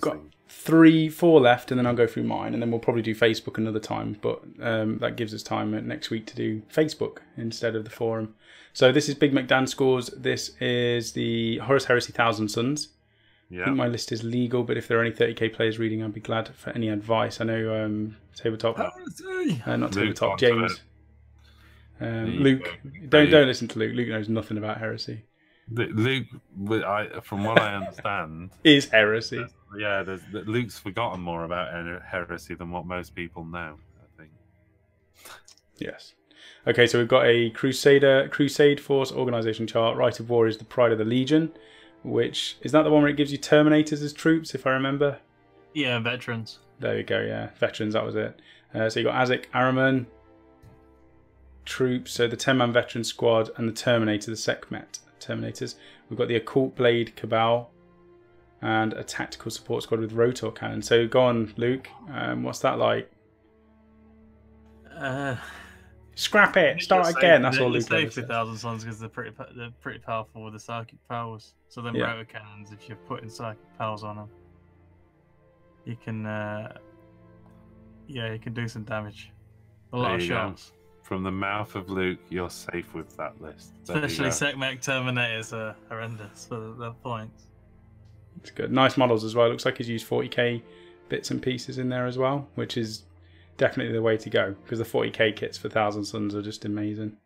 Got 4 left, and then I'll go through mine, and then we'll probably do Facebook another time. But that gives us time next week to do Facebook instead of the forum. So this is Big McDan scores. This is the Horus Heresy Thousand Sons. Yeah. I think my list is legal, but if there are any 30k players reading, I'd be glad for any advice. I know Tabletop, not Tabletop, James, Luke. Don't listen to Luke. Luke knows nothing about heresy. Luke, from what I understand, is heresy. Luke's forgotten more about heresy than what most people know, I think. Yes. Okay, so we've got a Crusade Force Organization chart. Right of War is the Pride of the Legion, which is that the one where it gives you Terminators as troops, if I remember? Yeah, veterans. There you go, yeah. Veterans, that was it. So you got Azek, Araman, troops, so the 10-man veteran squad, and the Terminator, the Sekhmet Terminators. We've got the Occult Blade Cabal, and a tactical support squad with rotor cannon. So go on, Luke. What's that like? Scrap it. Start again. That's all Luke says. 50,000 Sons because they're pretty powerful with the psychic powers. So then rotor cannons, if you're putting psychic powers on them, you can you can do some damage. A lot of shots. From the mouth of Luke, you're safe with that list. Especially Sekhmet Terminators are horrendous for the points. It's good. Nice models as well. Looks like he's used 40k bits and pieces in there as well, which is definitely the way to go, because the 40k kits for Thousand Sons are just amazing.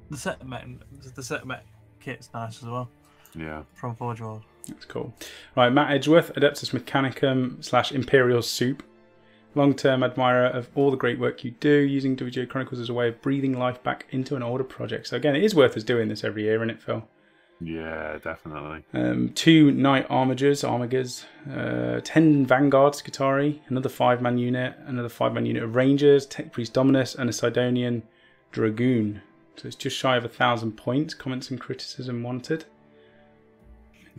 The Sekhmet kit's nice as well. Yeah. From Forge World. That's cool. Right, Matt Edgeworth, Adeptus Mechanicum / Imperial Soup. Long-term admirer of all the great work you do, using WGA Chronicles as a way of breathing life back into an older project. So again, it is worth us doing this every year, isn't it, Phil? Yeah, definitely. 2 Knight Armigers, 10 Vanguard Scutari, another 5-man unit, another 5-man unit of Rangers, Tech Priest Dominus, and a Sidonian Dragoon. So it's just shy of 1,000 points. Comments and criticism wanted.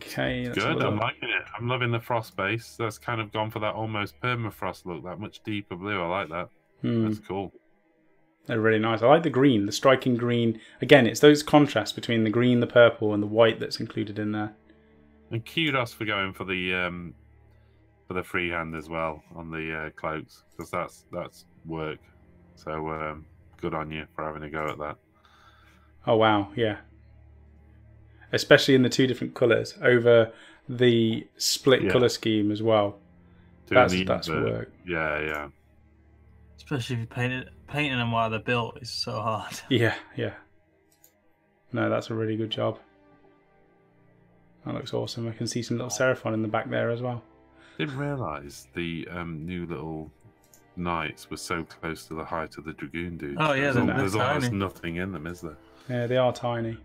Okay, that's good. I'm liking it. I'm loving the frost base. That's kind of gone for that almost permafrost look, that much deeper blue. I like that. That's cool. They're really nice. I like the green, the striking green. Again, it's those contrasts between the green, the purple, and the white that's included in there. And kudos for going for the freehand as well on the cloaks, because that's work. So good on you for having a go at that. Oh wow, yeah. Especially in the 2 different colours over the split colour scheme as well. That's work. Yeah. Especially if you painting them while they're built is so hard. Yeah. No, that's a really good job. That looks awesome. I can see some little Seraphon in the back there as well. Didn't realise the new little knights were so close to the height of the Dragoon dude. Oh yeah, there's almost nothing in them, is there? Yeah, they are tiny.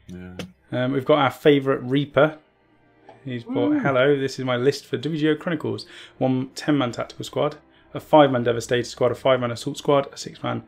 Yeah. We've got our favourite Reaper. He's bought, hello, this is my list for WGO Chronicles. 1 10-man tactical squad, a 5-man Devastator squad, a 5-man Assault squad, a 6-man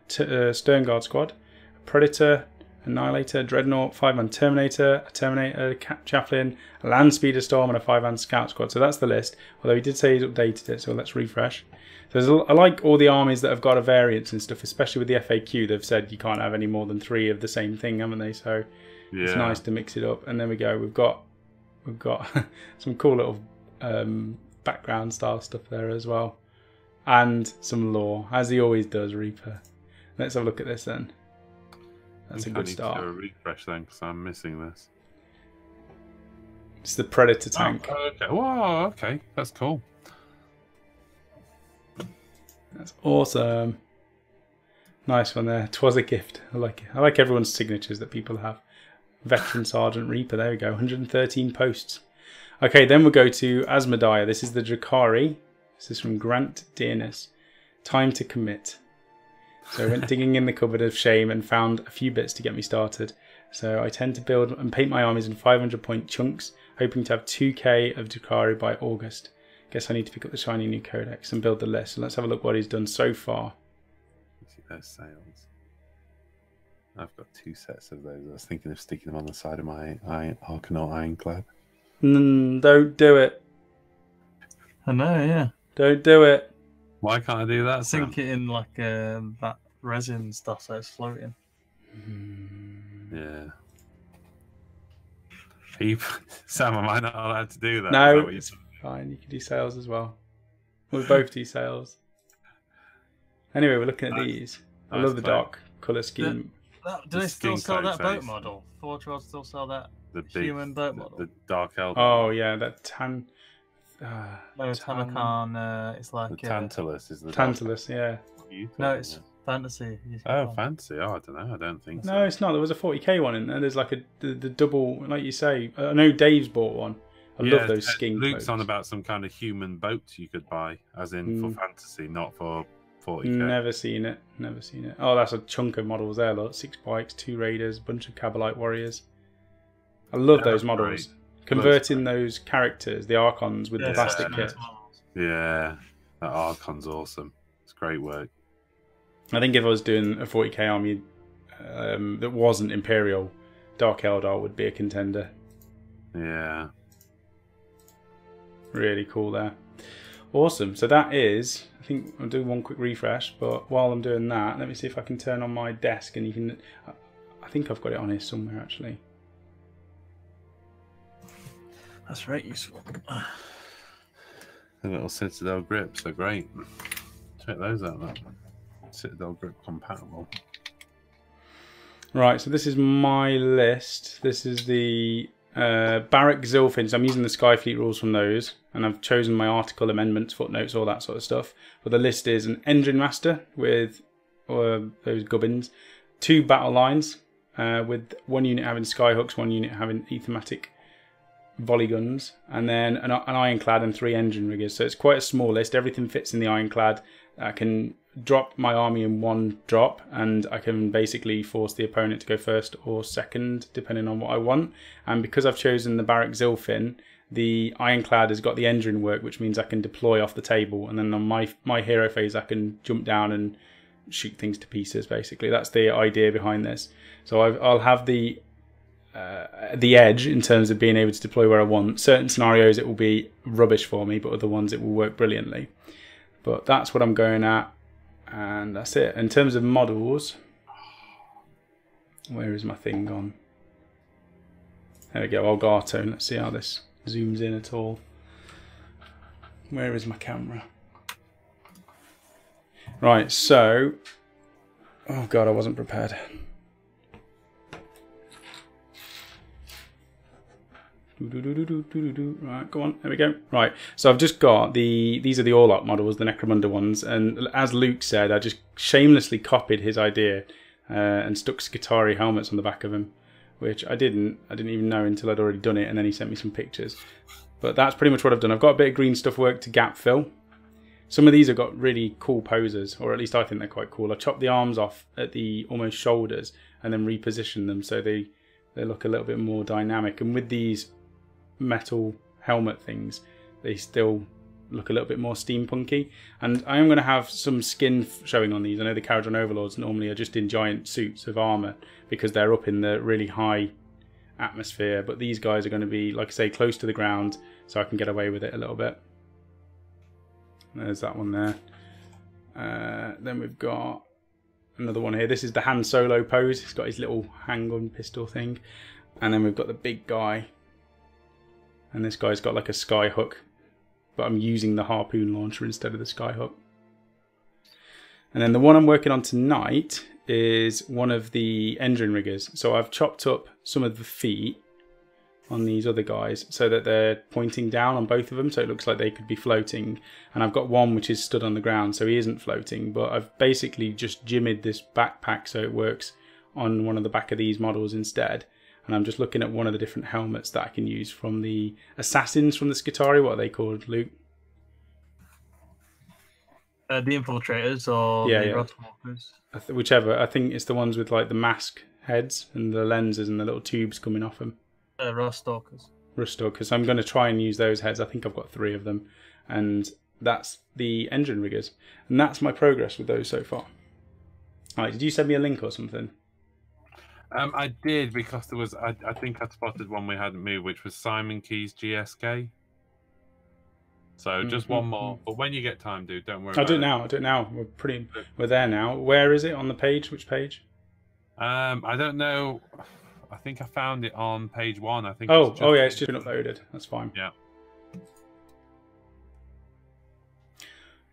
Stern Guard squad, a Predator, Annihilator, Dreadnought, 5-man Terminator, a Terminator, Chaplain, a Land Speeder Storm, and a 5-man Scout squad. So that's the list, although he did say he's updated it, so let's refresh. So I like all the armies that have got a variance and stuff, especially with the FAQ. They've said you can't have any more than 3 of the same thing, haven't they? So it's nice to mix it up. And then we go. We've got some cool little background style stuff there as well, and some lore, as he always does. Reaper. Let's have a look at this then. That's a good start. I need to do a refresh then, because I'm missing this. It's the Predator tank. Oh, okay. Whoa, okay, that's cool. That's awesome. Nice one there. 'Twas a gift. I like it. I like everyone's signatures that people have. Veteran Sergeant Reaper. There we go. 113 posts. Okay, then we'll go to Asmodeia. This is the Drakari. This is from Grant Dearness. Time to commit. So I went digging in the cupboard of shame and found a few bits to get me started. So I tend to build and paint my armies in 500 point chunks, hoping to have 2k of Drakari by August. Guess I need to pick up the shiny new codex and build the list. So let's have a look what he's done so far. See those sails. I've got 2 sets of those. I was thinking of sticking them on the side of my Arcanaut Ironclad. Don't do it. I know, yeah. Don't do it. Why can't I do that? Sink it in like that resin stuff so it's floating. Yeah. Sam, am I not allowed to do that? No, it's fine. You can do sails as well. We'll both do sails. Anyway, we're looking at these. I love the dark colour scheme. Do they still sell that boat model? Forge World still sell that human boat model? The Dark Elder. Oh, yeah, that tan... no, Tamakan, it's like... The Tantalus is the... Tantalus, yeah. No, it's fantasy. Oh, fantasy. Oh, I don't know. I don't think so. No, it's not. There was a 40k one in there. There's like the double, like you say. I know Dave's bought one. I love those skin Luke's clothes. on about some kind of human boat you could buy, as in for fantasy, not for 40k. Never seen it. Never seen it. Oh, that's a chunk of models there. Look, 6 bikes, 2 raiders, bunch of Kabalite warriors. I love those models. Great. Converting those characters, the Archons, with the plastic kit. Yeah, that Archon's awesome. It's great work. I think if I was doing a 40k army that wasn't Imperial, Dark Eldar would be a contender. Yeah. Really cool there. Awesome. So that is, I think I'll do one quick refresh, but while I'm doing that, let me see if I can turn on my desk and you can... I think I've got it on here somewhere actually. That's very useful. The little Citadel grips are great. Check those out. That Citadel grip compatible. Right, so this is my list. This is the Barrack Zilfin. So I'm using the Skyfleet rules from those, and I've chosen my article amendments, footnotes, all that sort of stuff. But the list is an Engine Master with those gubbins, 2 battle lines with 1 unit having skyhooks, 1 unit having Aethermatic volley guns, and then an ironclad and 3 engine riggers. So it's quite a small list. Everything fits in the ironclad. I can drop my army in 1 drop, and I can basically force the opponent to go first or second, depending on what I want. And because I've chosen the Barrack Zilfin, the ironclad has got the engine work, which means I can deploy off the table, and then on my hero phase I can jump down and shoot things to pieces. Basically, that's the idea behind this. So I'll have the edge in terms of being able to deploy where I want. Certain scenarios it will be rubbish for me, but other ones it will work brilliantly. But that's what I'm going at, and that's it. In terms of models, where is my thing gone? There we go, Olgato. Let's see how this zooms in at all. Where is my camera? Right, so... Oh god, I wasn't prepared. Right, go on. There we go. Right, so I've just got these are the Orlok models, the Necromunda ones, and as Luke said, I just shamelessly copied his idea and stuck Skitarii helmets on the back of them, which I didn't even know until I'd already done it, and then he sent me some pictures. But that's pretty much what I've done. I've got a bit of green stuff work to gap fill. Some of these have got really cool poses, or at least I think they're quite cool. I chopped the arms off at the almost shoulders and then repositioned them so they look a little bit more dynamic. And with these metal helmet things, they still look a little bit more steampunky. And I am going to have some skin showing on these. I know the Kharadron Overlords normally are just in giant suits of armour because they're up in the really high atmosphere, but these guys are going to be, like I say, close to the ground, so I can get away with it a little bit. There's that one there. Then we've got another one here. This is the Han Solo pose. He's got his little handgun pistol thing. And then we've got the big guy. And this guy's got like a sky hook, but I'm using the harpoon launcher instead of the sky hook. And then the one I'm working on tonight is one of the engine riggers. So I've chopped up some of the feet on these other guys so that they're pointing down on both of them, so it looks like they could be floating. And I've got one which is stood on the ground, so he isn't floating, but I've basically just jimmied this backpack so it works on one of the back of these models instead. And I'm just looking at one of the different helmets that I can use from the assassins from the Skitarii. What are they called, Luke? The infiltrators or the Rustwalkers? Whichever. I think it's the ones with like the mask heads and the lenses and the little tubes coming off them. Ruststalkers. Ruststalkers. I'm going to try and use those heads. I think I've got 3 of them. and that's the engine riggers. And that's my progress with those so far. All right, did you send me a link or something? I did, because there was, I think I spotted one we hadn't moved, which was Simon Key's GSK. So just one more, but when you get time, dude, don't worry. I'll do it now. I'll do it now. We're there now. Where is it on the page? Which page? I don't know. I think I found it on page 1. I think. Oh, yeah, it's just been uploaded. That's fine. Yeah.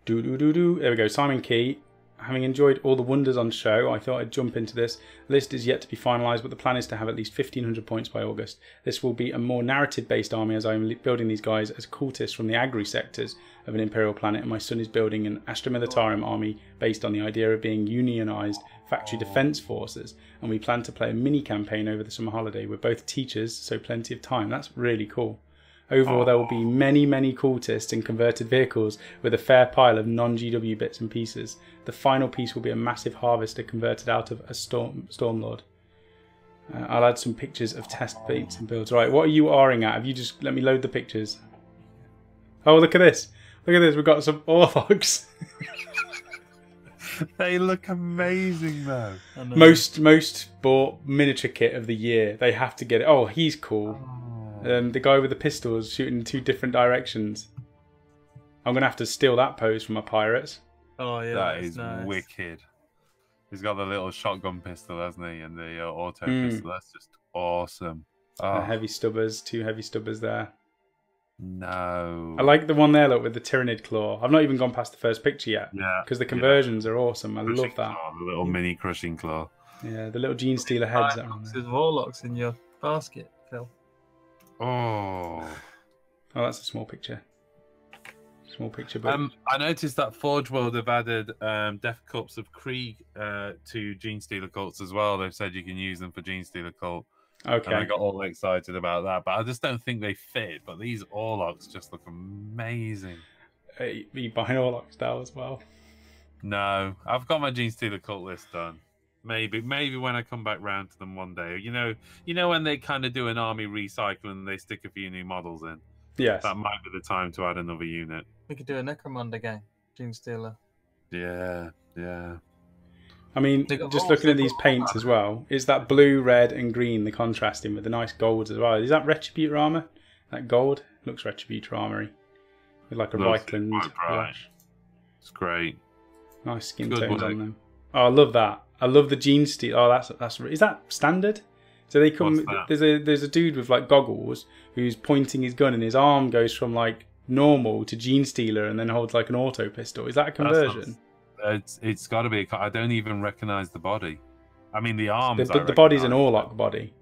There we go. Simon Key. Having enjoyed all the wonders on show, I thought I'd jump into this. List is yet to be finalised, but the plan is to have at least 1,500 points by August. This will be a more narrative-based army, as I'm building these guys as cultists from the agri sectors of an Imperial planet, and my son is building an Astra Militarum army based on the idea of being unionised factory defence forces, and we plan to play a mini-campaign over the summer holiday. We're both teachers, so plenty of time. That's really cool. Overall, there will be many, many cultists and converted vehicles with a fair pile of non-GW bits and pieces. The final piece will be a massive harvester converted out of a Stormlord. I'll add some pictures of test beats and builds. Right, what are you R-ing at? Have you just let me load the pictures? Oh, look at this. Look at this. We've got some Orthogs. They look amazing, though. Most bought miniature kit of the year. They have to get it. Oh, he's cool. The guy with the pistols shooting in 2 different directions. I'm going to have to steal that pose from my pirates. Oh, yeah. That is nice. wicked. He's got the little shotgun pistol, hasn't he? And the auto pistol. That's just awesome. Oh. Heavy stubbers. 2 heavy stubbers there. No. I like the one there, look, with the Tyrannid claw. I've not even gone past the first picture yet. Yeah. Because the conversions are awesome. I love that. Claw, the little mini crushing claw. Yeah, the little Gene Stealer heads. There's Warlocks in your basket, Phil. Oh, that's a small picture. Small picture, but I noticed that Forge World have added Death Cups of Krieg to Gene Stealer cults as well. They've said you can use them for Gene Stealer cult. Okay. And I got all excited about that, but I just don't think they fit. But these Orlocks just look amazing. Are you buying Orlocks now as well? No, I've got my Gene Stealer cult list done. Maybe when I come back round to them one day. You know when they kind of do an army recycle and they stick a few new models in. Yes. That might be the time to add another unit. We could do a Necromunda game, Gene Stealer. Yeah. I mean, just looking at these paints as well, is that blue, red, and green the contrasting with the nice golds as well? Is that Retributor armor? That gold looks Retributor armory with like a Reichland flash. It's great. Nice skin tones on them. Oh, I love that. I love the Gene Stealer. Oh, that's is that standard? So they come. There's a dude with like goggles who's pointing his gun and his arm goes from like normal to Gene Stealer and then holds like an auto pistol. Is that a conversion? It's got to be. I don't even recognise the body. I mean the arms. The body's an Orlock body.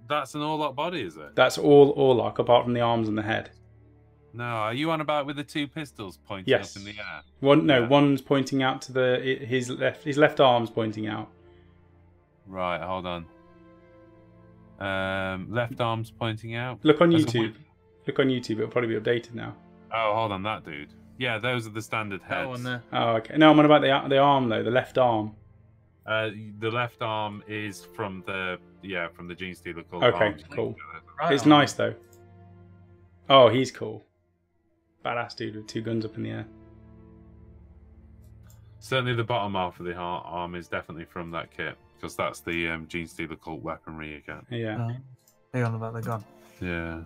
That's an Orlock body, is it? That's all Orlock apart from the arms and the head. No, are you on about with the 2 pistols pointing up in the air? One's pointing out to his left arm's pointing out. Right, hold on. Left arm's pointing out. Look on YouTube. Look on YouTube. It'll probably be updated now. Oh, hold on, that dude. Yeah, those are the standard heads. That one there. Oh, okay. No, I'm on about the arm though. The left arm. The left arm is from the Gene Stealer cult. Okay, cool. It's nice though. Oh, he's cool. Badass dude with 2 guns up in the air. Certainly the bottom half of the arm is definitely from that kit, because that's the Gene Stealer cult weaponry again. Yeah. Hang on about the gun. Yeah.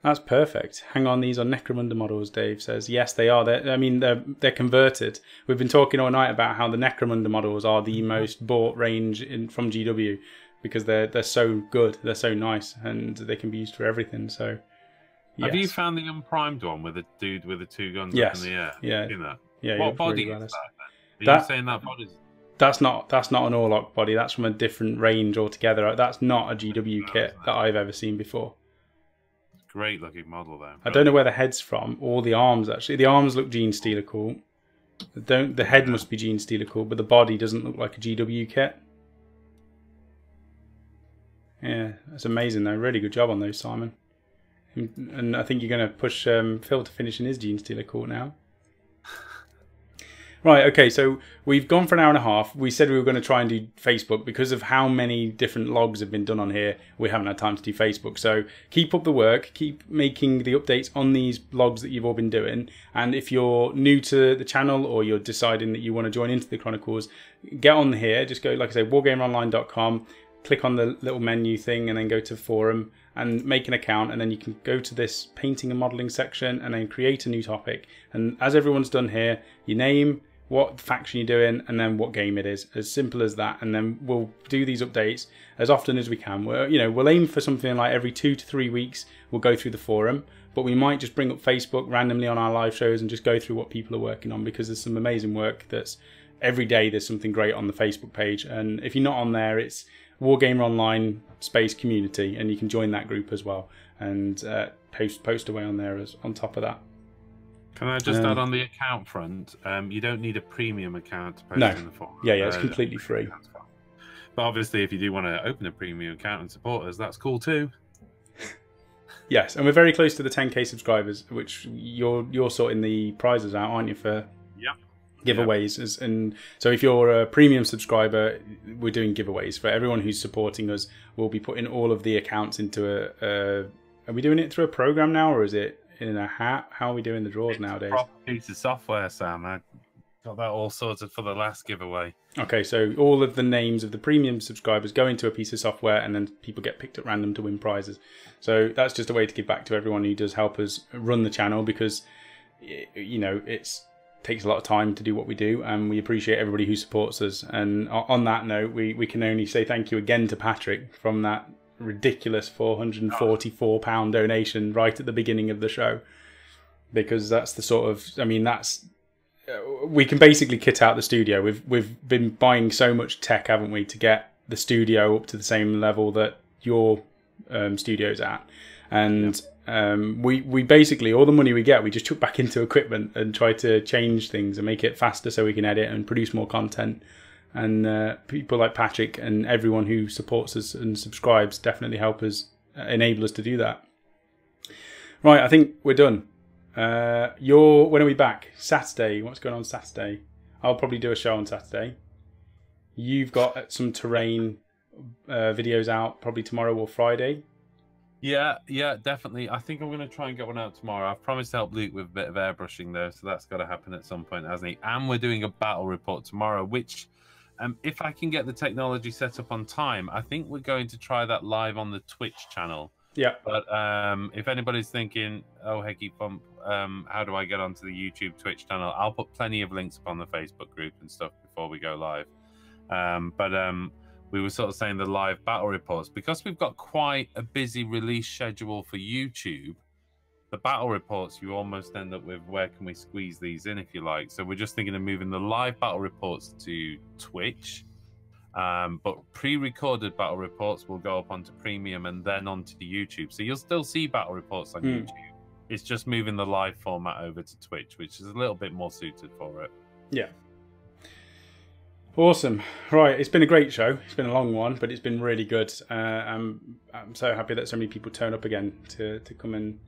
That's perfect. Hang on, these are Necromunda models, Dave says. Yes, they are. They're converted. We've been talking all night about how the Necromunda models are the most bought range from GW because they're so good, they're so nice, and they can be used for everything. So, yes. Have you found the unprimed one with a dude with the 2 guns yes. up in the air? Yeah. Seen that? Yeah. What body is that? Are you saying that body's... That's not an Orlock body. That's from a different range altogether. That's not a GW kit that I've ever seen before. Great looking model though. I don't know where the head's from or the arms actually. The arms look Gene Stealer cool. The head must be Gene Stealer cool, but the body doesn't look like a GW kit. Yeah, that's amazing though. Really good job on those, Simon. And I think you're going to push Phil to finish in his Gene Stealer cool now. Right, okay, so we've gone for an hour and a half. We said we were going to try and do Facebook. Because of how many different logs have been done on here, we haven't had time to do Facebook. So keep up the work, keep making the updates on these logs that you've all been doing. And if you're new to the channel or you're deciding that you want to join into the Chronicles, get on here. Just go, like I say, wargameronline.com, click on the little menu thing and then go to forum and make an account, and then you can go to this painting and modelling section and then create a new topic. And as everyone's done here, your name, what faction you're doing, and then what game it is. As simple as that. And then we'll do these updates as often as we can. We'll aim for something like every 2 to 3 weeks. We'll go through the forum, but we might just bring up Facebook randomly on our live shows and just go through what people are working on, because there's some amazing work that's every day. There's something great on the Facebook page, and if you're not on there, it's Wargamer Online space community, and you can join that group as well and post away on there as on top of that. Can I just add on the account front? You don't need a premium account to post in the forum. Yeah, it's completely free. But obviously, if you do want to open a premium account and support us, that's cool too. Yes, and we're very close to the 10k subscribers, which you're sorting the prizes out, aren't you, for giveaways? And so if you're a premium subscriber, we're doing giveaways for everyone who's supporting us. We'll be putting all of the accounts into are we doing it through a program now, or is it in a hat? How are we doing the draws nowadays? Proper piece of software, Sam. I got that all sorted for the last giveaway. Okay, so all of the names of the premium subscribers go into a piece of software, and then people get picked at random to win prizes. So that's just a way to give back to everyone who does help us run the channel, because it takes a lot of time to do what we do, and we appreciate everybody who supports us. And on that note, we can only say thank you again to Patrick from that ridiculous £444 donation right at the beginning of the show, because that's the sort of, we can basically kit out the studio. We've been buying so much tech, haven't we, to get the studio up to the same level that your studio's at. And we basically, all the money we get, we just chuck back into equipment and try to change things and make it faster so we can edit and produce more content. And people like Patrick and everyone who supports us and subscribes definitely help us, enable us to do that. Right, I think we're done. When are we back? Saturday. What's going on Saturday? I'll probably do a show on Saturday. You've got some terrain videos out probably tomorrow or Friday. Yeah, definitely. I think I'm going to try and get one out tomorrow. I've promised to help Luke with a bit of airbrushing though, so that's got to happen at some point, hasn't he? And we're doing a battle report tomorrow, which, if I can get the technology set up on time, I think we're going to try that live on the Twitch channel. Yeah. But if anybody's thinking, oh, hecky bump, how do I get onto the YouTube Twitch channel? I'll put plenty of links up on the Facebook group and stuff before we go live. We were sort of saying the live battle reports, because we've got quite a busy release schedule for YouTube. The battle reports, you almost end up with, where can we squeeze these in, if you like. So we're just thinking of moving the live battle reports to Twitch. But pre-recorded battle reports will go up onto Premium and then onto YouTube. So you'll still see battle reports on YouTube. It's just moving the live format over to Twitch, which is a little bit more suited for it. Yeah. Awesome. Right, it's been a great show. It's been a long one, but it's been really good. I'm so happy that so many people turn up again to come and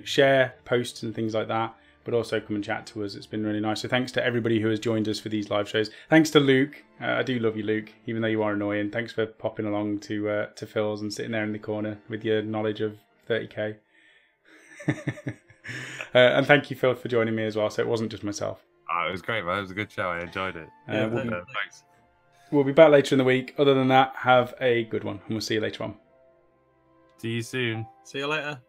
share posts and things like that, but also come and chat to us. It's been really nice. So thanks to everybody who has joined us for these live shows. Thanks to Luke. I do love you, Luke, even though you are annoying. Thanks for popping along to Phil's and sitting there in the corner with your knowledge of 30k. And thank you, Phil, for joining me as well. So it wasn't just myself. Oh, it was great, man. It was a good show. I enjoyed it. Thanks. We'll be back later in the week. Other than that, have a good one, and we'll see you later on. See you soon. See you later.